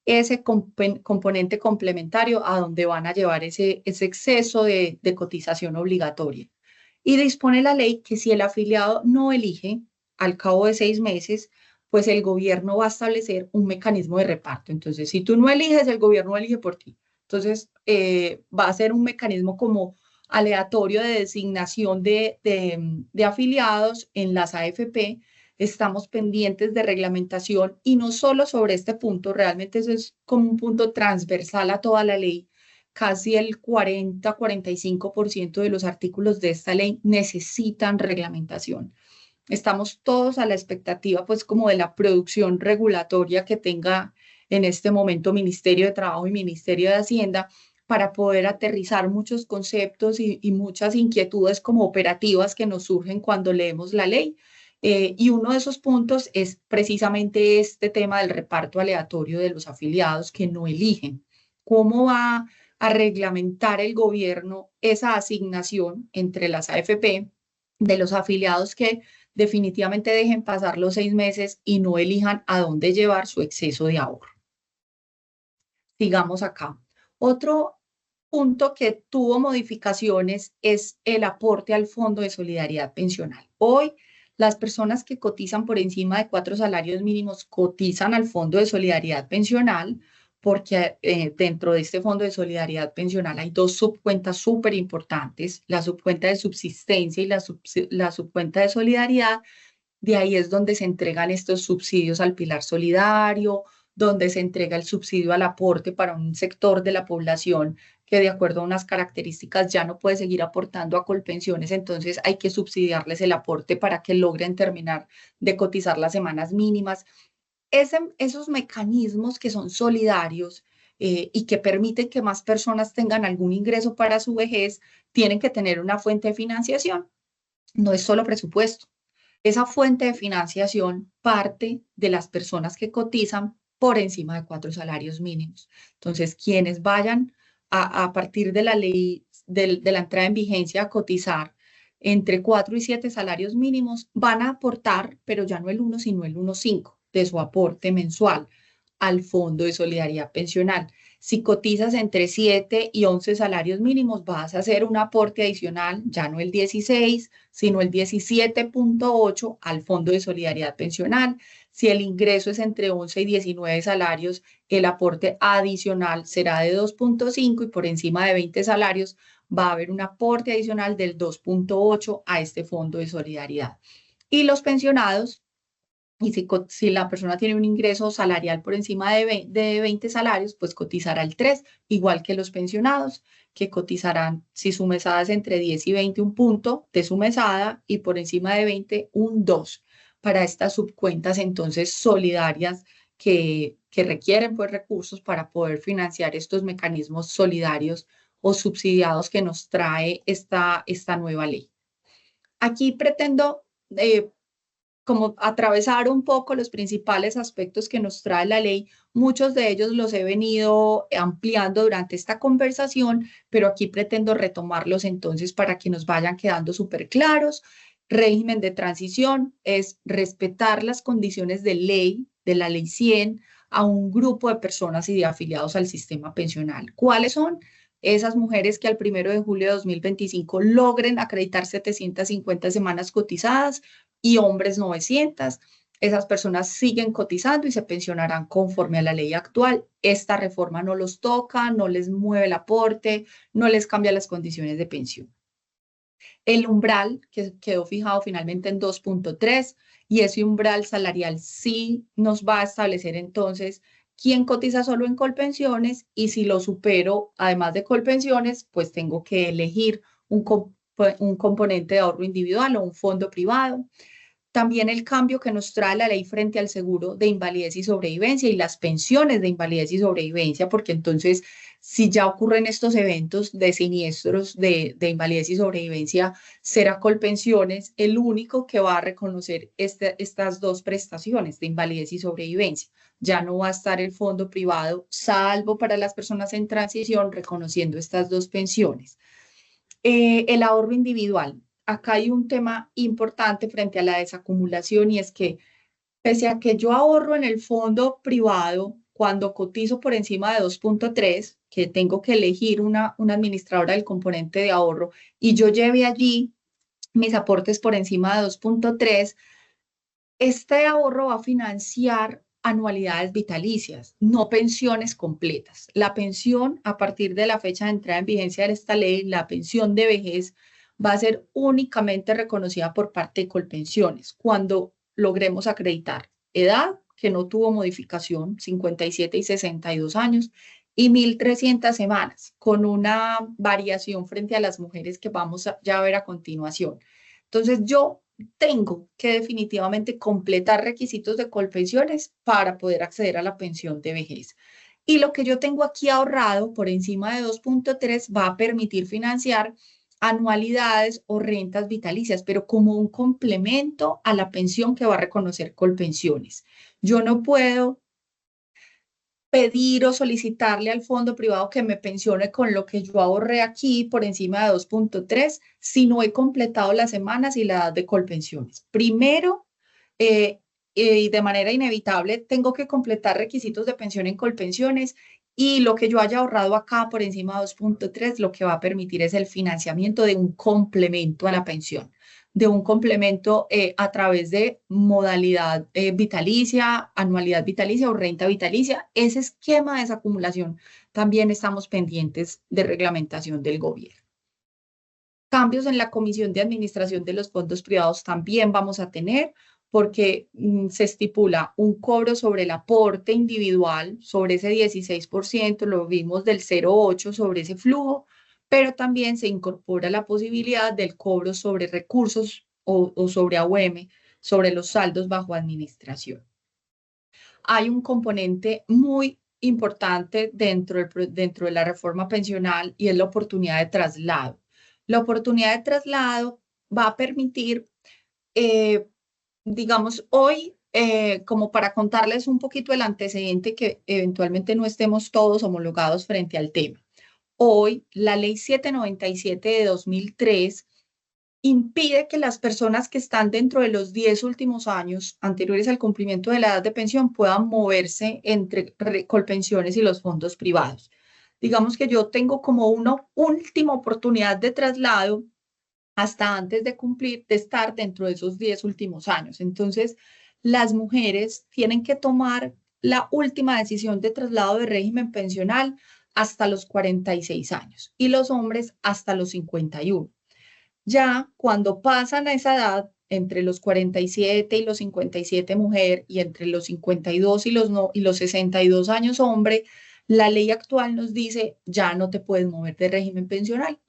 ese componente complementario a dónde van a llevar ese exceso de cotización obligatoria. Y dispone la ley que si el afiliado no elige, al cabo de 6 meses, pues el gobierno va a establecer un mecanismo de reparto. Entonces, si tú no eliges, el gobierno elige por ti. Entonces, va a ser un mecanismo como aleatorio de designación de afiliados en las AFP. Estamos pendientes de reglamentación y no solo sobre este punto, realmente eso es como un punto transversal a toda la ley. Casi el 40-45% de los artículos de esta ley necesitan reglamentación. Estamos todos a la expectativa, pues, como de la producción regulatoria que tenga en este momento Ministerio de Trabajo y Ministerio de Hacienda para poder aterrizar muchos conceptos y muchas inquietudes como operativas que nos surgen cuando leemos la ley. Y uno de esos puntos es precisamente este tema del reparto aleatorio de los afiliados que no eligen. ¿Cómo va a reglamentar el gobierno esa asignación entre las AFP de los afiliados que definitivamente dejen pasar los 6 meses y no elijan a dónde llevar su exceso de ahorro. Sigamos acá. Otro punto que tuvo modificaciones es el aporte al Fondo de Solidaridad Pensional. Hoy, las personas que cotizan por encima de 4 salarios mínimos cotizan al Fondo de Solidaridad Pensional porque dentro de este Fondo de Solidaridad Pensional hay dos subcuentas súper importantes, la subcuenta de subsistencia y la subcuenta de solidaridad. De ahí es donde se entregan estos subsidios al pilar solidario, donde se entrega el subsidio al aporte para un sector de la población que de acuerdo a unas características ya no puede seguir aportando a Colpensiones, entonces hay que subsidiarles el aporte para que logren terminar de cotizar las semanas mínimas. Esos mecanismos que son solidarios y que permiten que más personas tengan algún ingreso para su vejez, tienen que tener una fuente de financiación, no es solo presupuesto. Esa fuente de financiación parte de las personas que cotizan por encima de 4 salarios mínimos. Entonces, quienes vayan a partir de la ley, de la entrada en vigencia a cotizar entre 4 y 7 salarios mínimos, van a aportar, pero ya no el 1, sino el 1,5 de su aporte mensual al Fondo de Solidaridad Pensional. Si cotizas entre 7 y 11 salarios mínimos, vas a hacer un aporte adicional, ya no el 16, sino el 17,8 al Fondo de Solidaridad Pensional. Si el ingreso es entre 11 y 19 salarios, el aporte adicional será de 2,5 y por encima de 20 salarios va a haber un aporte adicional del 2,8 a este Fondo de Solidaridad. Y los pensionados, y si la persona tiene un ingreso salarial por encima de 20 salarios, pues cotizará el 3, igual que los pensionados, que cotizarán, si su mesada es entre 10 y 20, un punto de su mesada, y por encima de 20, un 2, para estas subcuentas entonces solidarias que requieren pues recursos para poder financiar estos mecanismos solidarios o subsidiados que nos trae esta nueva ley. Aquí pretendo como atravesar un poco los principales aspectos que nos trae la ley. Muchos de ellos los he venido ampliando durante esta conversación, pero aquí pretendo retomarlos entonces para que nos vayan quedando súper claros. Régimen de transición es respetar las condiciones de ley, de la ley 100, a un grupo de personas y de afiliados al sistema pensional. ¿Cuáles son? Esas mujeres que al 1 de julio de 2025 logren acreditar 750 semanas cotizadas y hombres 900. Esas personas siguen cotizando y se pensionarán conforme a la ley actual. Esta reforma no los toca, no les mueve el aporte, no les cambia las condiciones de pensión. El umbral, que quedó fijado finalmente en 2,3, y ese umbral salarial sí nos va a establecer entonces quién cotiza solo en Colpensiones, y si lo supero, además de Colpensiones, pues tengo que elegir un componente de ahorro individual o un fondo privado. También el cambio que nos trae la ley frente al seguro de invalidez y sobrevivencia y las pensiones de invalidez y sobrevivencia, porque entonces si ya ocurren estos eventos de siniestros de invalidez y sobrevivencia, será Colpensiones el único que va a reconocer estas dos prestaciones de invalidez y sobrevivencia. Ya no va a estar el fondo privado, salvo para las personas en transición, reconociendo estas dos pensiones. El ahorro individual. Acá hay un tema importante frente a la desacumulación, y es que pese a que yo ahorro en el fondo privado, cuando cotizo por encima de 2,3, que tengo que elegir una administradora del componente de ahorro, y yo lleve allí mis aportes por encima de 2,3, este ahorro va a financiar anualidades vitalicias, no pensiones completas. La pensión, a partir de la fecha de entrada en vigencia de esta ley, la pensión de vejez va a ser únicamente reconocida por parte de Colpensiones cuando logremos acreditar edad, que no tuvo modificación, 57 y 62 años, y 1.300 semanas, con una variación frente a las mujeres que vamos ya a ver a continuación. Entonces, yo tengo que definitivamente completar requisitos de Colpensiones para poder acceder a la pensión de vejez. Y lo que yo tengo aquí ahorrado por encima de 2,3 va a permitir financiar anualidades o rentas vitalicias, pero como un complemento a la pensión que va a reconocer Colpensiones. Yo no puedo pedir o solicitarle al fondo privado que me pensione con lo que yo ahorré aquí por encima de 2.3 si no he completado las semanas y la edad de Colpensiones. Primero, y de manera inevitable, tengo que completar requisitos de pensión en Colpensiones y lo que yo haya ahorrado acá por encima de 2.3 lo que va a permitir es el financiamiento de un complemento a la pensión, de un complemento a través de modalidad vitalicia, anualidad vitalicia o renta vitalicia. Ese esquema de esa acumulación también estamos pendientes de reglamentación del gobierno. Cambios en la comisión de administración de los fondos privados también vamos a tener, porque se estipula un cobro sobre el aporte individual, sobre ese 16%, lo vimos del 0,8 sobre ese flujo, pero también se incorpora la posibilidad del cobro sobre recursos o sobre AUM, sobre los saldos bajo administración. Hay un componente muy importante dentro de la reforma pensional y es la oportunidad de traslado. La oportunidad de traslado va a permitir, digamos, hoy, como para contarles un poquito el antecedente que eventualmente no estemos todos homologados frente al tema. Hoy, la ley 797 de 2003 impide que las personas que están dentro de los 10 últimos años anteriores al cumplimiento de la edad de pensión puedan moverse entre Colpensiones y los fondos privados. Digamos que yo tengo como una última oportunidad de traslado hasta antes de cumplir, de estar dentro de esos 10 últimos años. Entonces, las mujeres tienen que tomar la última decisión de traslado de régimen pensional hasta los 46 años y los hombres hasta los 51. Ya cuando pasan a esa edad, entre los 47 y los 57 mujer y entre los 52 y los 62 años hombre, la ley actual nos dice ya no te puedes mover de régimen pensional.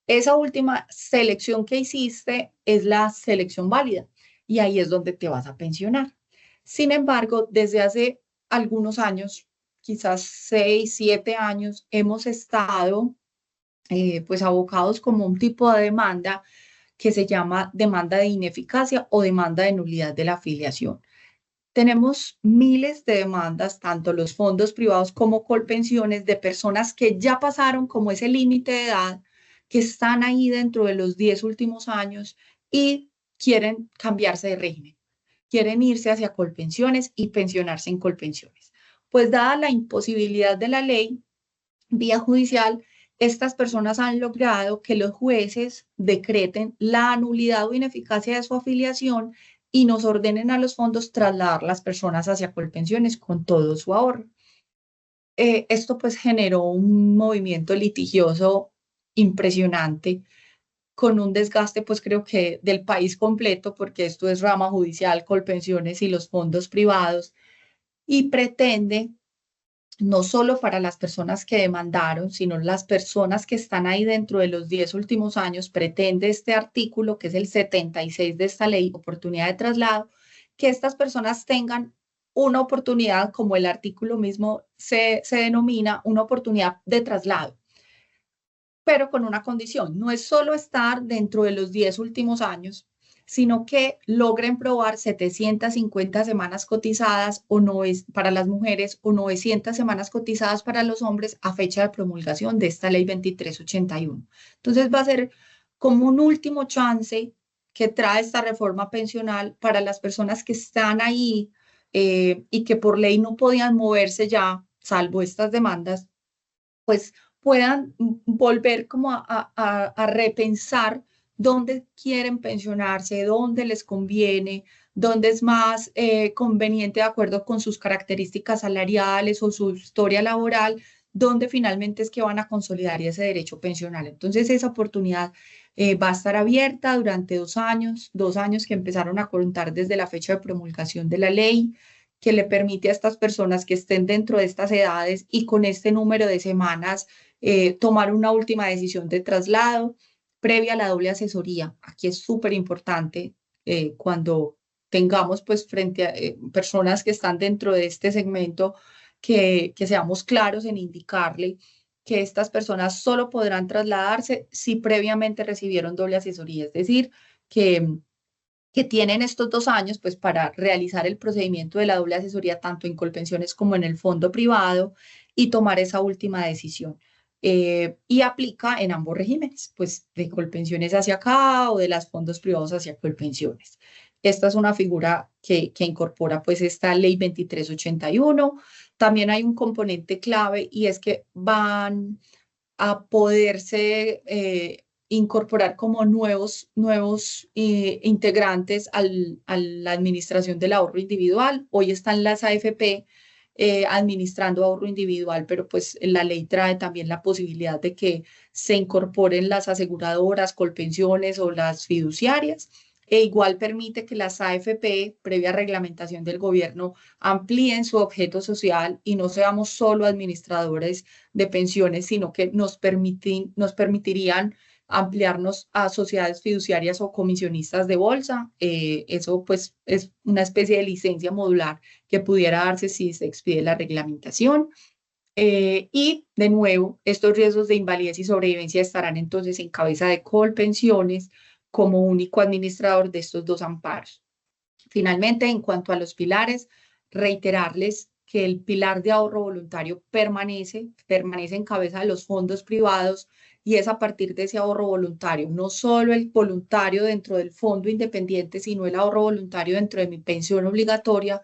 Esa última selección que hiciste es la selección válida y ahí es donde te vas a pensionar. Sin embargo, desde hace algunos años, quizás 6, 7 años, hemos estado pues abocados como un tipo de demanda que se llama demanda de ineficacia o demanda de nulidad de la afiliación. Tenemos miles de demandas, tanto los fondos privados como Colpensiones, de personas que ya pasaron como ese límite de edad, que están ahí dentro de los 10 últimos años y quieren cambiarse de régimen, quieren irse hacia Colpensiones y pensionarse en Colpensiones. Pues dada la imposibilidad de la ley, vía judicial, estas personas han logrado que los jueces decreten la nulidad o ineficacia de su afiliación y nos ordenen a los fondos trasladar las personas hacia Colpensiones con todo su ahorro. Esto pues generó un movimiento litigioso impresionante con un desgaste pues creo que del país completo porque esto es rama judicial, Colpensiones y los fondos privados y pretende no solo para las personas que demandaron, sino las personas que están ahí dentro de los 10 últimos años, pretende este artículo, que es el 76 de esta ley, oportunidad de traslado, que estas personas tengan una oportunidad, como el artículo mismo se denomina, una oportunidad de traslado, pero con una condición, no es solo estar dentro de los 10 últimos años, sino que logren probar 750 semanas cotizadas o no es para las mujeres o 900 semanas cotizadas para los hombres a fecha de promulgación de esta ley 2381. Entonces va a ser como un último chance que trae esta reforma pensional para las personas que están ahí y que por ley no podían moverse ya, salvo estas demandas, pues puedan volver como a repensar dónde quieren pensionarse, dónde les conviene, dónde es más conveniente de acuerdo con sus características salariales o su historia laboral, dónde finalmente es que van a consolidar ese derecho pensional. Entonces esa oportunidad va a estar abierta durante 2 años que empezaron a contar desde la fecha de promulgación de la ley, que le permite a estas personas que estén dentro de estas edades y con este número de semanas tomar una última decisión de traslado previa a la doble asesoría. Aquí es súper importante cuando tengamos pues frente a personas que están dentro de este segmento que seamos claros en indicarle que estas personas solo podrán trasladarse si previamente recibieron doble asesoría, es decir, que que tienen estos 2 años pues para realizar el procedimiento de la doble asesoría tanto en Colpensiones como en el fondo privado y tomar esa última decisión. Y aplica en ambos regímenes, pues de Colpensiones hacia acá o de los fondos privados hacia Colpensiones. Esta es una figura que incorpora pues esta ley 2381. También hay un componente clave y es que van a poderse incorporar como nuevos integrantes a la administración del ahorro individual. Hoy están las AFP administrando ahorro individual, pero pues la ley trae también la posibilidad de que se incorporen las aseguradoras, Colpensiones o las fiduciarias. E igual permite que las AFP, previa reglamentación del gobierno, amplíen su objeto social y no seamos solo administradores de pensiones, sino que nos permitirían ampliarnos a sociedades fiduciarias o comisionistas de bolsa. Eso pues es una especie de licencia modular que pudiera darse si se expide la reglamentación. Y de nuevo, estos riesgos de invalidez y sobrevivencia estarán entonces en cabeza de Colpensiones como único administrador de estos dos amparos. Finalmente, en cuanto a los pilares, reiterarles que el pilar de ahorro voluntario permanece en cabeza de los fondos privados y es a partir de ese ahorro voluntario, no solo el voluntario dentro del fondo independiente, sino el ahorro voluntario dentro de mi pensión obligatoria,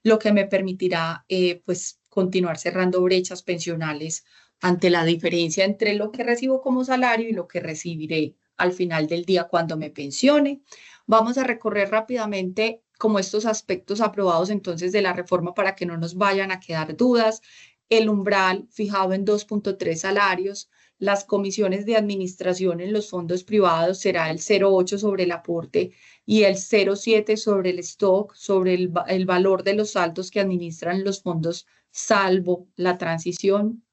lo que me permitirá pues continuar cerrando brechas pensionales ante la diferencia entre lo que recibo como salario y lo que recibiré al final del día cuando me pensione. Vamos a recorrer rápidamente como estos aspectos aprobados entonces de la reforma para que no nos vayan a quedar dudas. El umbral fijado en 2.3 salarios, las comisiones de administración en los fondos privados será el 0,8 sobre el aporte y el 0,7 sobre el stock, sobre el valor de los saldos que administran los fondos salvo la transición.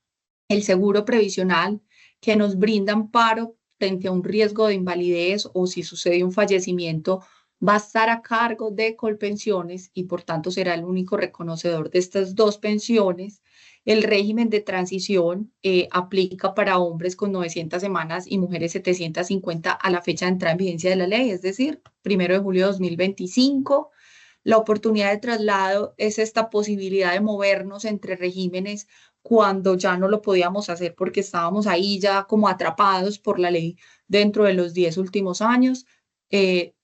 El seguro previsional que nos brinda amparo frente a un riesgo de invalidez o si sucede un fallecimiento, va a estar a cargo de Colpensiones y por tanto será el único reconocedor de estas dos pensiones. El régimen de transición aplica para hombres con 900 semanas y mujeres 750 a la fecha de entrada en vigencia de la ley, es decir, 1 de julio de 2025. La oportunidad de traslado es esta posibilidad de movernos entre regímenes cuando ya no lo podíamos hacer porque estábamos ahí ya como atrapados por la ley dentro de los 10 últimos años.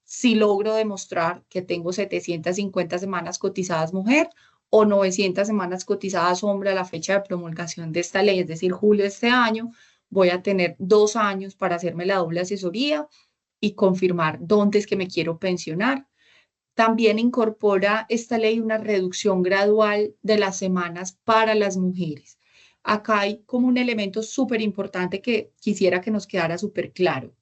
Si logro demostrar que tengo 750 semanas cotizadas mujer o 900 semanas cotizadas hombre a la fecha de promulgación de esta ley, es decir, julio de este año, voy a tener 2 años para hacerme la doble asesoría y confirmar dónde es que me quiero pensionar. También incorpora esta ley una reducción gradual de las semanas para las mujeres. Acá hay como un elemento súper importante que quisiera que nos quedara súper claro.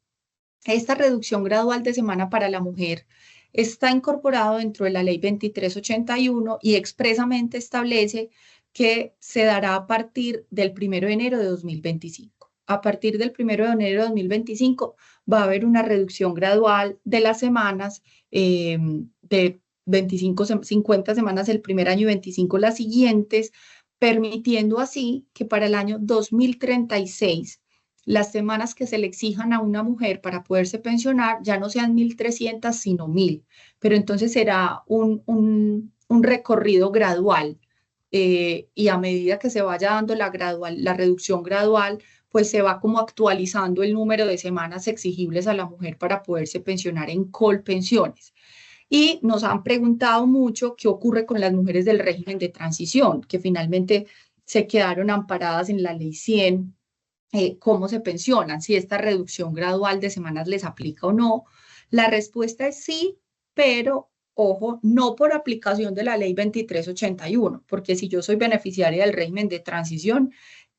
Esta reducción gradual de semana para la mujer está incorporado dentro de la ley 2381 y expresamente establece que se dará a partir del 1 de enero de 2025. A partir del 1 de enero de 2025 va a haber una reducción gradual de las semanas de 50 semanas el primer año y 25 las siguientes, permitiendo así que para el año 2036 las semanas que se le exijan a una mujer para poderse pensionar ya no sean 1.300, sino 1.000. Pero entonces será un recorrido gradual y a medida que se vaya dando la reducción gradual, pues se va como actualizando el número de semanas exigibles a la mujer para poderse pensionar en Colpensiones. Y nos han preguntado mucho qué ocurre con las mujeres del régimen de transición, que finalmente se quedaron amparadas en la ley 100, cómo se pensionan, si esta reducción gradual de semanas les aplica o no. La respuesta es sí, pero ojo, no por aplicación de la ley 2381, porque si yo soy beneficiaria del régimen de transición,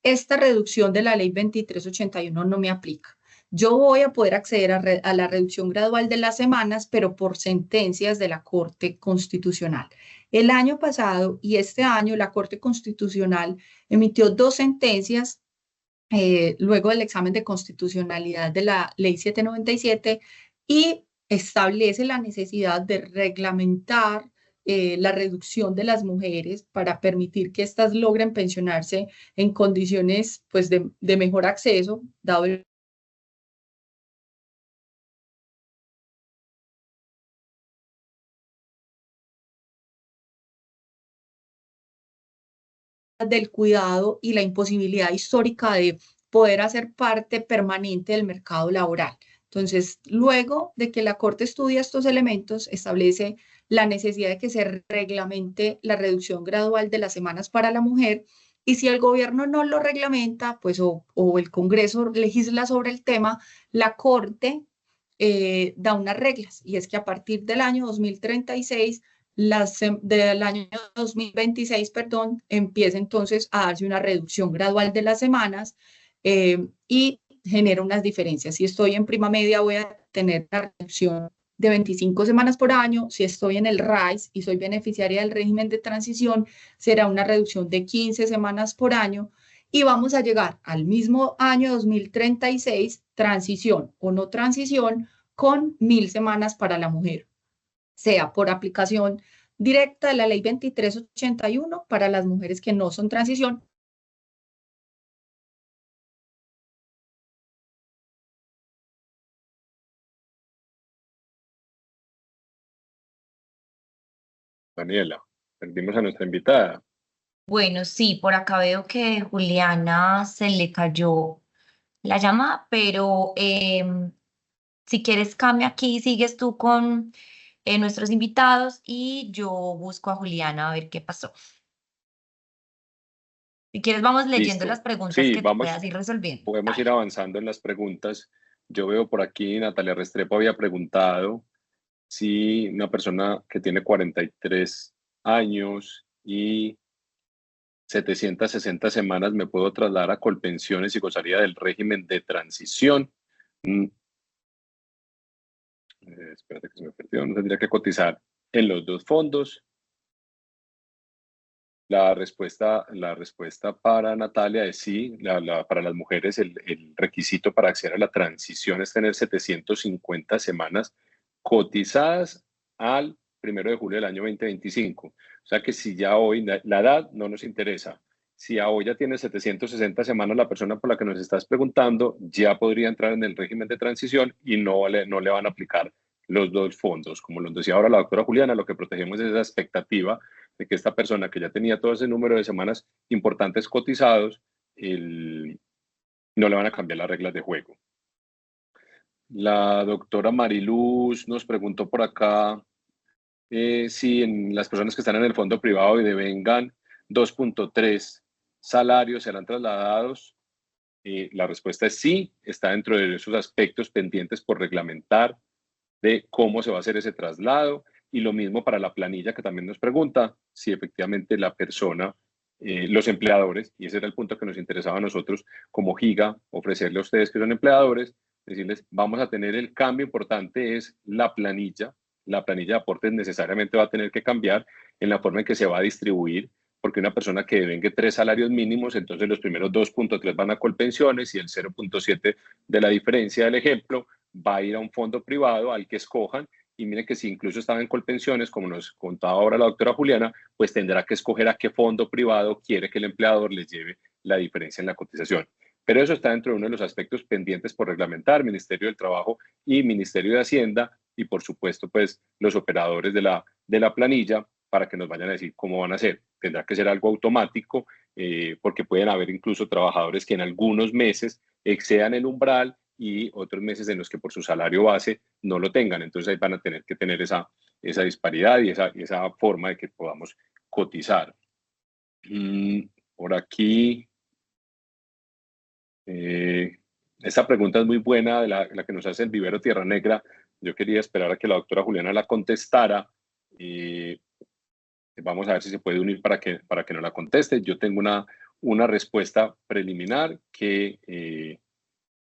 esta reducción de la ley 2381 no me aplica. Yo voy a poder acceder a la reducción gradual de las semanas, pero por sentencias de la Corte Constitucional. El año pasado y este año la Corte Constitucional emitió 2 sentencias luego del examen de constitucionalidad de la Ley 797 y establece la necesidad de reglamentar la reducción de las mujeres para permitir que éstas logren pensionarse en condiciones pues, de mejor acceso, dado el del cuidado y la imposibilidad histórica de poder hacer parte permanente del mercado laboral. Entonces, luego de que la Corte estudia estos elementos, establece la necesidad de que se reglamente la reducción gradual de las semanas para la mujer, y si el gobierno no lo reglamenta, pues o el Congreso legisla sobre el tema, la Corte da unas reglas, y es que a partir del año 2036, del año 2026, perdón, empieza entonces a darse una reducción gradual de las semanas y genera unas diferencias. Si estoy en prima media, voy a tener la reducción de 25 semanas por año. Si estoy en el RAIS y soy beneficiaria del régimen de transición, será una reducción de 15 semanas por año. Y vamos a llegar al mismo año 2036, transición o no transición, con 1000 semanas para la mujer, sea por aplicación directa de la ley 2381 para las mujeres que no son transición. Daniela, perdimos a nuestra invitada. Bueno, sí, por acá veo que Juliana se le cayó la llamada, pero si quieres cambia aquí, sigues tú con nuestros invitados y yo busco a Juliana a ver qué pasó. Si quieres, vamos leyendo las Listo. preguntas Sí, que tú puedas ir resolviendo. podemos ir Dale. avanzando en las preguntas. Yo veo por aquí, Natalia Restrepo había preguntado si una persona que tiene 43 años y 760 semanas me puedo trasladar a Colpensiones y gozaría del régimen de transición. Espérate que se me perdió. No tendría que cotizar en los dos fondos. La respuesta para Natalia es sí. Para las mujeres el requisito para acceder a la transición es tener 750 semanas cotizadas al 1 de julio del año 2025. O sea que si ya hoy, la edad no nos interesa. Si a hoy ya tiene 760 semanas la persona por la que nos estás preguntando, ya podría entrar en el régimen de transición y no le van a aplicar los dos fondos. Como lo decía ahora la doctora Juliana, lo que protegemos es esa expectativa de que esta persona que ya tenía todo ese número de semanas importantes cotizados, no le van a cambiar las reglas de juego. La doctora Mariluz nos preguntó por acá si en las personas que están en el fondo privado y devengan 2.3 salarios serán trasladados. La respuesta es sí, está dentro de esos aspectos pendientes por reglamentar de cómo se va a hacer ese traslado. Y lo mismo para la planilla, que también nos pregunta si efectivamente la persona, los empleadores, y ese era el punto que nos interesaba a nosotros como Giga, ofrecerle a ustedes que son empleadores, decirles, vamos a tener el cambio importante es la planilla de aportes necesariamente va a tener que cambiar en la forma en que se va a distribuir, porque una persona que devengue 3 salarios mínimos, entonces los primeros 2.3 van a Colpensiones y el 0.7 de la diferencia del ejemplo va a ir a un fondo privado al que escojan. Y miren que si incluso estaba en Colpensiones, como nos contaba ahora la doctora Juliana, pues tendrá que escoger a qué fondo privado quiere que el empleador les lleve la diferencia en la cotización. Pero eso está dentro de uno de los aspectos pendientes por reglamentar, Ministerio del Trabajo y Ministerio de Hacienda, y por supuesto, pues los operadores de la planilla para que nos vayan a decir cómo van a hacer. Tendrá que ser algo automático, porque pueden haber incluso trabajadores que en algunos meses excedan el umbral y otros meses en los que por su salario base no lo tengan. Entonces ahí van a tener que tener esa disparidad y esa forma de que podamos cotizar. Por aquí, esta pregunta es muy buena, de la que nos hace el Vivero Tierra Negra. Yo quería esperar a que la doctora Juliana la contestara. Vamos a ver si se puede unir para que nos la conteste. Yo tengo una respuesta preliminar que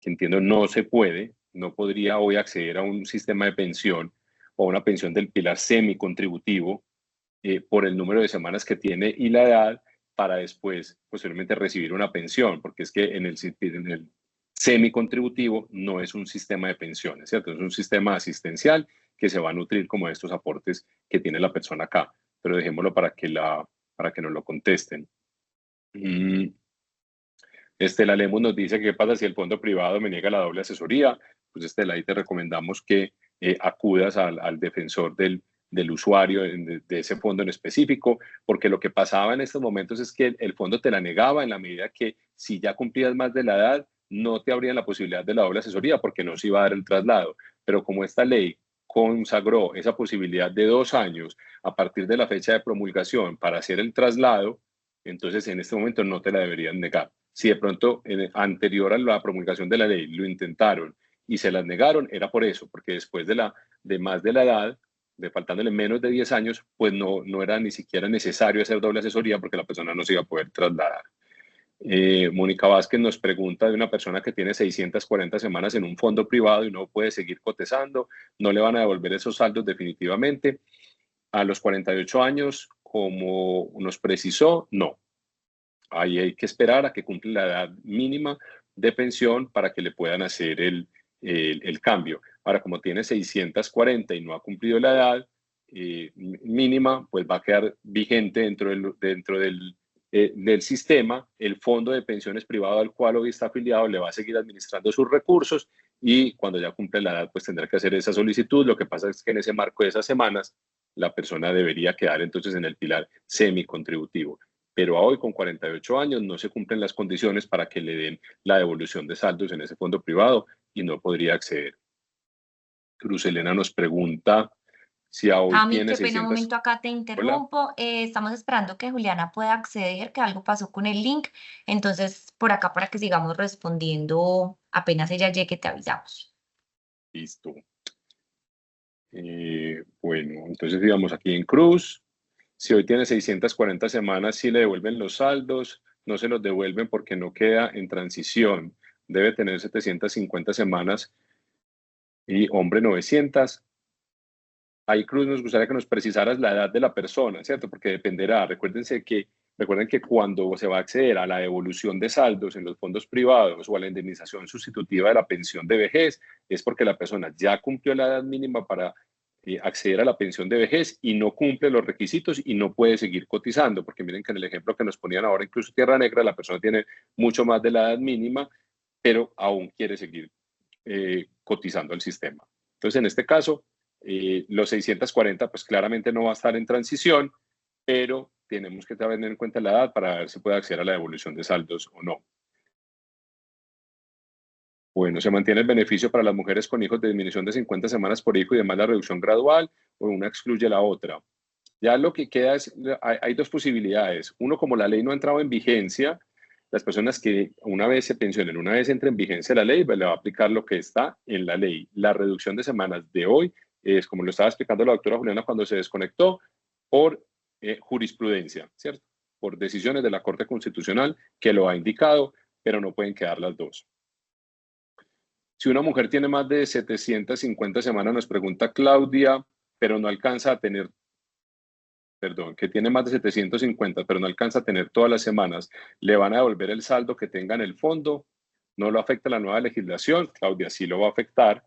entiendo no se puede, no podría hoy acceder a un sistema de pensión o a una pensión del pilar semicontributivo por el número de semanas que tiene y la edad para después posiblemente recibir una pensión, porque es que en el semicontributivo no es un sistema de pensiones, ¿cierto? Es un sistema asistencial que se va a nutrir como de estos aportes que tiene la persona acá, pero dejémoslo para que nos lo contesten. Estela Lemus nos dice que qué pasa si el fondo privado me niega la doble asesoría. Pues Estela, ahí te recomendamos que acudas al defensor del del usuario de ese fondo en específico, porque lo que pasaba en estos momentos es que el fondo te la negaba en la medida que si ya cumplías más de la edad, no te abrían la posibilidad de la doble asesoría porque no se iba a dar el traslado. Pero como esta ley consagró esa posibilidad de 2 años a partir de la fecha de promulgación para hacer el traslado, entonces en este momento no te la deberían negar. Si de pronto anterior a la promulgación de la ley lo intentaron y se las negaron, era por eso, porque después de más de la edad, de faltándole menos de 10 años, pues no era ni siquiera necesario hacer doble asesoría porque la persona no se iba a poder trasladar. Mónica Vázquez nos pregunta de una persona que tiene 640 semanas en un fondo privado y no puede seguir cotizando, no le van a devolver esos saldos definitivamente. A los 48 años, como nos precisó, no. Ahí hay que esperar a que cumpla la edad mínima de pensión para que le puedan hacer el cambio. Ahora, como tiene 640 y no ha cumplido la edad mínima, pues va a quedar vigente dentro del sistema. El fondo de pensiones privado al cual hoy está afiliado le va a seguir administrando sus recursos y cuando ya cumple la edad, pues tendrá que hacer esa solicitud. Lo que pasa es que en ese marco de esas semanas, la persona debería quedar entonces en el pilar semicontributivo. Pero a hoy, con 48 años, no se cumplen las condiciones para que le den la devolución de saldos en ese fondo privado y no podría acceder. Cruz Elena nos pregunta si a hoy Cami, tiene qué pena, un 600... momento acá te Hola. interrumpo. Estamos esperando que Juliana pueda acceder, que algo pasó con el link. Entonces, por acá para que sigamos respondiendo, apenas ella llegue, te avisamos. Listo. Bueno, entonces digamos aquí en Cruz, si hoy tiene 640 semanas, sí le devuelven los saldos, no se los devuelven porque no queda en transición. Debe tener 750 semanas y hombre 900. Ahí, Cruz, nos gustaría que nos precisaras la edad de la persona, ¿cierto? Porque dependerá. Recuerden que cuando se va a acceder a la devolución de saldos en los fondos privados o a la indemnización sustitutiva de la pensión de vejez, es porque la persona ya cumplió la edad mínima para acceder a la pensión de vejez y no cumple los requisitos y no puede seguir cotizando, porque miren que en el ejemplo que nos ponían ahora, incluso Tierra Negra, la persona tiene mucho más de la edad mínima, pero aún quiere seguir cotizando al sistema. Entonces, en este caso, los 640, pues claramente no va a estar en transición, pero tenemos que tener en cuenta la edad para ver si puede acceder a la devolución de saldos o no. Bueno, se mantiene el beneficio para las mujeres con hijos de disminución de 50 semanas por hijo y demás la reducción gradual, o una excluye la otra. Ya lo que queda es, hay dos posibilidades. Uno, como la ley no ha entrado en vigencia, las personas que una vez se pensionen, una vez entre en vigencia la ley, pues le va a aplicar lo que está en la ley. La reducción de semanas de hoy es, como lo estaba explicando la doctora Juliana cuando se desconectó, por jurisprudencia, ¿cierto? Por decisiones de la Corte Constitucional que lo ha indicado, pero no pueden quedar las dos. Si una mujer tiene más de 750 semanas, nos pregunta Claudia, pero no alcanza a tener, perdón, que tiene más de 750, pero no alcanza a tener todas las semanas, ¿le van a devolver el saldo que tenga en el fondo? ¿No lo afecta la nueva legislación? Claudia, sí lo va a afectar,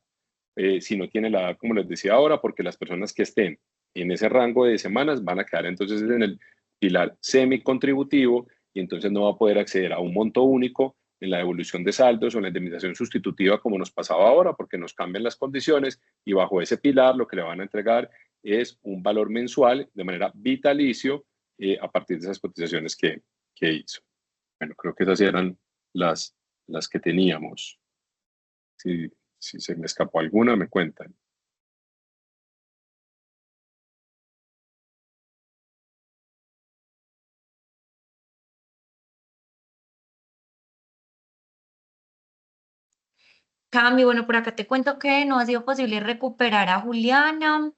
si no tiene la edad, como les decía ahora, porque las personas que estén en ese rango de semanas van a quedar entonces en el pilar semicontributivo y entonces no va a poder acceder a un monto único en la devolución de saldos o en la indemnización sustitutiva como nos pasaba ahora, porque nos cambian las condiciones y bajo ese pilar lo que le van a entregar es un valor mensual de manera vitalicio a partir de esas cotizaciones que hizo. Bueno, creo que esas eran las que teníamos. Si se me escapó alguna, me cuentan. Cami, bueno, por acá te cuento que no ha sido posible recuperar a Juliana.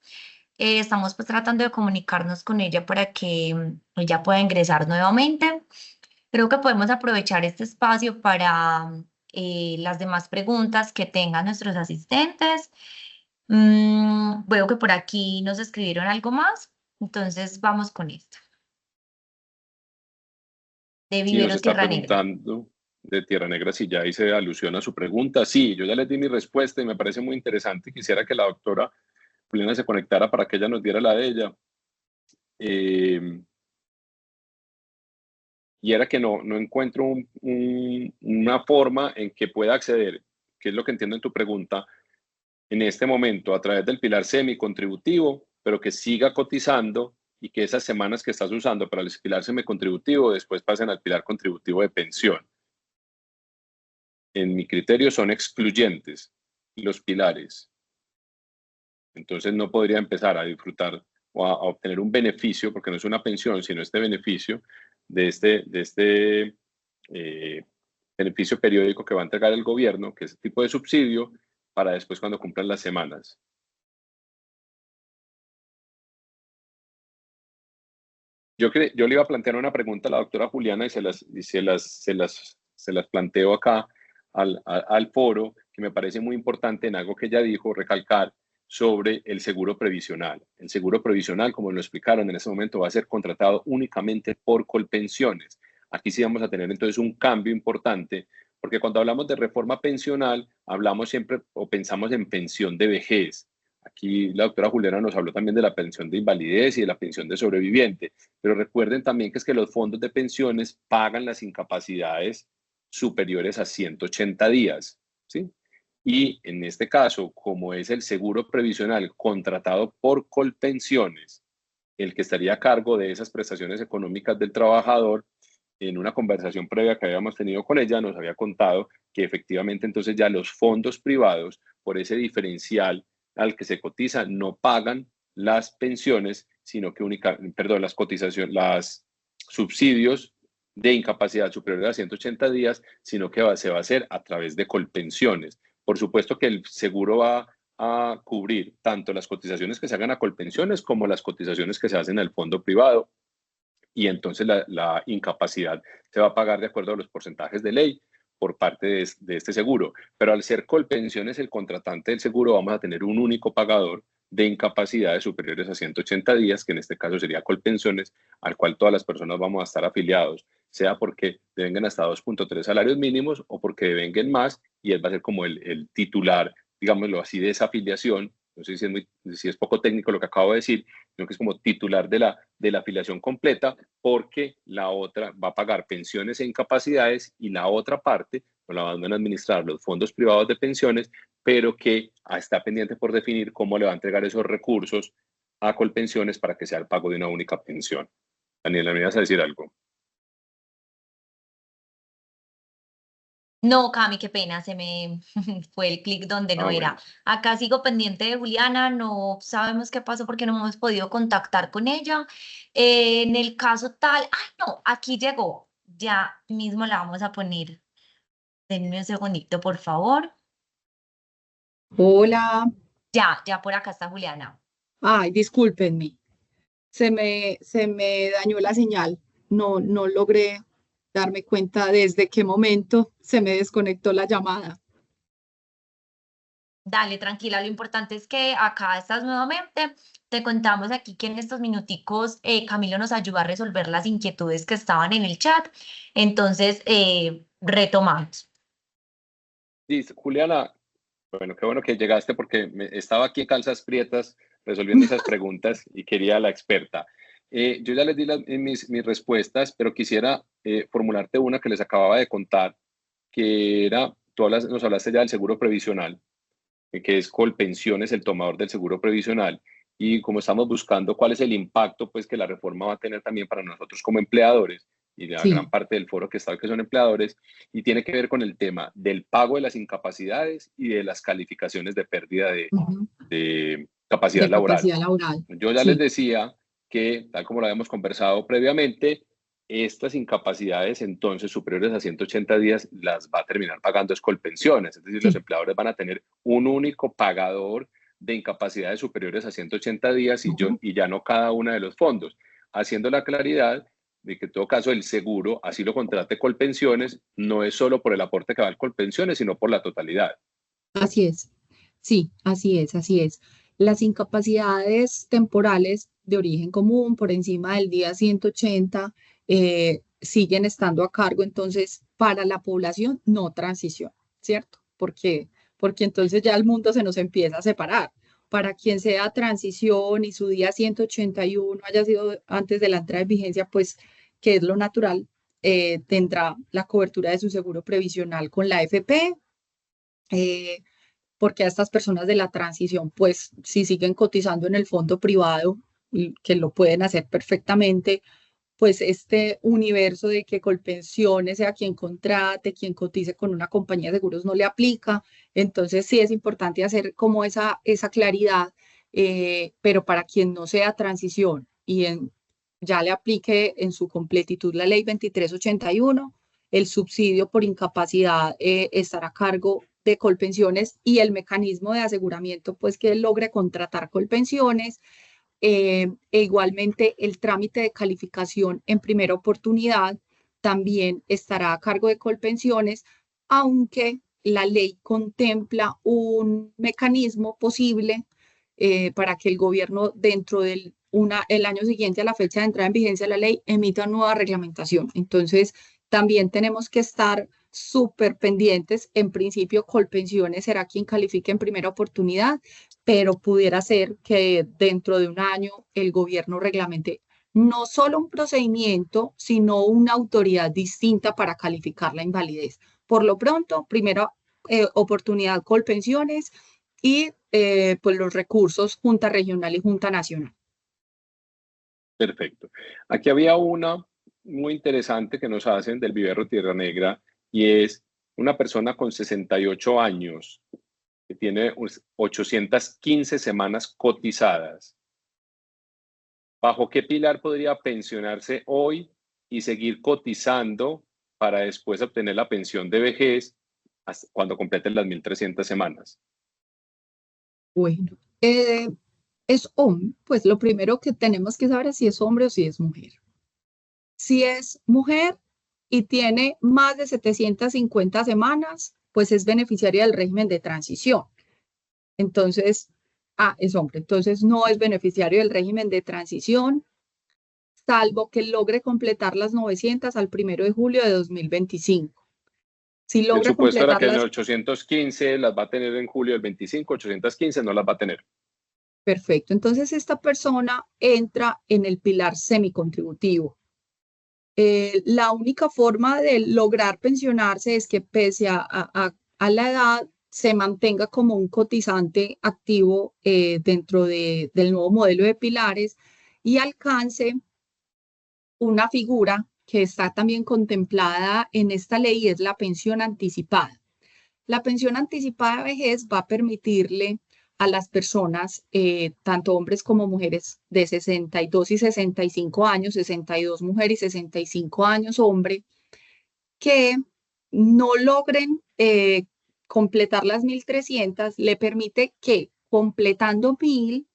Estamos pues tratando de comunicarnos con ella para que ella pueda ingresar nuevamente. Creo que podemos aprovechar este espacio para las demás preguntas que tengan nuestros asistentes. Veo que por aquí nos escribieron algo más, entonces vamos con esto. De Sí, nos Viveros está Tierra Negra. preguntando de Tierra Negra si ya hice alusión a su pregunta. Sí, yo ya les di mi respuesta y me parece muy interesante. Quisiera que la doctora Juliana se conectara para que ella nos diera la de ella. Y era que no encuentro una forma en que pueda acceder, que es lo que entiendo en tu pregunta, en este momento a través del pilar semicontributivo pero que siga cotizando y que esas semanas que estás usando para el pilar semicontributivo después pasen al pilar contributivo de pensión. En mi criterio son excluyentes los pilares. Entonces no podría empezar a disfrutar o a obtener un beneficio, porque no es una pensión, sino este beneficio de este beneficio periódico que va a entregar el gobierno, que es el tipo de subsidio, para después cuando cumplan las semanas. Yo le iba a plantear una pregunta a la doctora Juliana y se las planteo acá al foro, que me parece muy importante en algo que ella dijo, recalcar sobre el seguro previsional. El seguro previsional, como lo explicaron en ese momento, va a ser contratado únicamente por Colpensiones. Aquí sí vamos a tener entonces un cambio importante, porque cuando hablamos de reforma pensional, hablamos siempre o pensamos en pensión de vejez. Aquí la doctora Juliana nos habló también de la pensión de invalidez y de la pensión de sobreviviente, pero recuerden también que es que los fondos de pensiones pagan las incapacidades superiores a 180 días, ¿sí? Y en este caso, como es el seguro previsional contratado por Colpensiones, el que estaría a cargo de esas prestaciones económicas del trabajador, en una conversación previa que habíamos tenido con ella, nos había contado que efectivamente entonces ya los fondos privados, por ese diferencial al que se cotiza, no pagan las pensiones, sino que las cotizaciones, los subsidios de incapacidad superior a 180 días, sino que se va a hacer a través de Colpensiones. Por supuesto que el seguro va a cubrir tanto las cotizaciones que se hagan a Colpensiones como las cotizaciones que se hacen al fondo privado, y entonces la incapacidad se va a pagar de acuerdo a los porcentajes de ley por parte de este seguro. Pero al ser Colpensiones el contratante del seguro, vamos a tener un único pagador de incapacidades superiores a 180 días, que en este caso sería Colpensiones, al cual todas las personas vamos a estar afiliados, sea porque devengan hasta 2.3 salarios mínimos o porque devenguen más, y él va a ser como el titular, digámoslo así, de esa afiliación. No sé si es poco técnico lo que acabo de decir, sino que es como titular de la afiliación completa, porque la otra va a pagar pensiones e incapacidades y la otra parte la van a administrar los fondos privados de pensiones, pero que está pendiente por definir cómo le va a entregar esos recursos a Colpensiones para que sea el pago de una única pensión. Daniela, ¿me ibas a decir algo? No, Cami, qué pena, se me fue el clic donde no era. Bueno. Acá sigo pendiente de Juliana, no sabemos qué pasó porque no hemos podido contactar con ella. En el caso tal, ay no, aquí llegó, ya mismo la vamos a poner. Denme un segundito, por favor. Hola. Ya por acá está Juliana. Ay, discúlpenme. Se me dañó la señal. No logré darme cuenta desde qué momento se me desconectó la llamada. Dale, tranquila, lo importante es que acá estás nuevamente. Te contamos aquí que en estos minuticos Camilo nos ayudó a resolver las inquietudes que estaban en el chat. Entonces, retomamos. Listo, Juliana, bueno, qué bueno que llegaste porque estaba aquí en calzas prietas resolviendo esas preguntas y quería a la experta. Yo ya les di mis respuestas, pero quisiera formularte una que les acababa de contar, que era, nos hablaste ya del seguro previsional, que es Colpensiones el tomador del seguro previsional, y como estamos buscando cuál es el impacto pues que la reforma va a tener también para nosotros como empleadores, y la gran Sí. parte del foro que está que son empleadores, y tiene que ver con el tema del pago de las incapacidades y de las calificaciones de pérdida Ujú. de capacidad De laboral. capacidad laboral. Yo ya les Sí. decía que, tal como lo habíamos conversado previamente, estas incapacidades entonces superiores a 180 días las va a terminar pagando Colpensiones, es decir, los Sí. empleadores van a tener un único pagador de incapacidades superiores a 180 días Ujú. y ya no cada una de los fondos, haciendo la claridad de que en todo caso el seguro, así lo contrate Colpensiones, no es solo por el aporte que va al Colpensiones, sino por la totalidad. Así es. Sí, así es, así es. Las incapacidades temporales de origen común por encima del día 180 siguen estando a cargo entonces para la población no transición, ¿cierto? Porque entonces ya el mundo se nos empieza a separar. Para quien sea transición y su día 181 haya sido antes de la entrada en vigencia, pues que es lo natural, tendrá la cobertura de su seguro previsional con la AFP. porque a estas personas de la transición, pues si siguen cotizando en el fondo privado, que lo pueden hacer perfectamente, pues este universo de que Colpensiones sea quien contrate, quien cotice con una compañía de seguros no le aplica. Entonces sí es importante hacer como esa claridad, pero para quien no sea transición y ya le aplique en su completitud la ley 2381, el subsidio por incapacidad estará a cargo de Colpensiones y el mecanismo de aseguramiento, pues que él logre contratar Colpensiones. E igualmente el trámite de calificación en primera oportunidad también estará a cargo de Colpensiones, aunque la ley contempla un mecanismo posible para que el gobierno dentro del el año siguiente a la fecha de entrada en vigencia de la ley emita nueva reglamentación. Entonces, también tenemos que estar súper pendientes. En principio, Colpensiones será quien califique en primera oportunidad, pero pudiera ser que dentro de un año el gobierno reglamente no solo un procedimiento, sino una autoridad distinta para calificar la invalidez. Por lo pronto, primera oportunidad Colpensiones y pues los recursos Junta Regional y Junta Nacional. Perfecto. Aquí había una muy interesante que nos hacen del Vivero Tierra Negra y es una persona con 68 años que tiene 815 semanas cotizadas. ¿Bajo qué pilar podría pensionarse hoy y seguir cotizando para después obtener la pensión de vejez cuando completen las 1.300 semanas? Bueno, es hombre, pues lo primero que tenemos que saber es si es hombre o si es mujer. Si es mujer y tiene más de 750 semanas, pues es beneficiaria del régimen de transición. Entonces, es hombre, entonces no es beneficiario del régimen de transición, salvo que logre completar las 900 al 1 de julio de 2025. Si El logra supuesto era que en completarlas, 815 las va a tener en julio del 25, 815 no las va a tener. perfecto. Entonces, esta persona entra en el pilar semicontributivo. La única forma de lograr pensionarse es que pese a la edad se mantenga como un cotizante activo dentro del nuevo modelo de pilares y alcance una figura que está también contemplada en esta ley y es la pensión anticipada. La pensión anticipada de vejez va a permitirle a las personas, tanto hombres como mujeres, de 62 y 65 años, 62 mujer y 65 años hombre, que no logren completar las 1.300, le permite que completando 1.000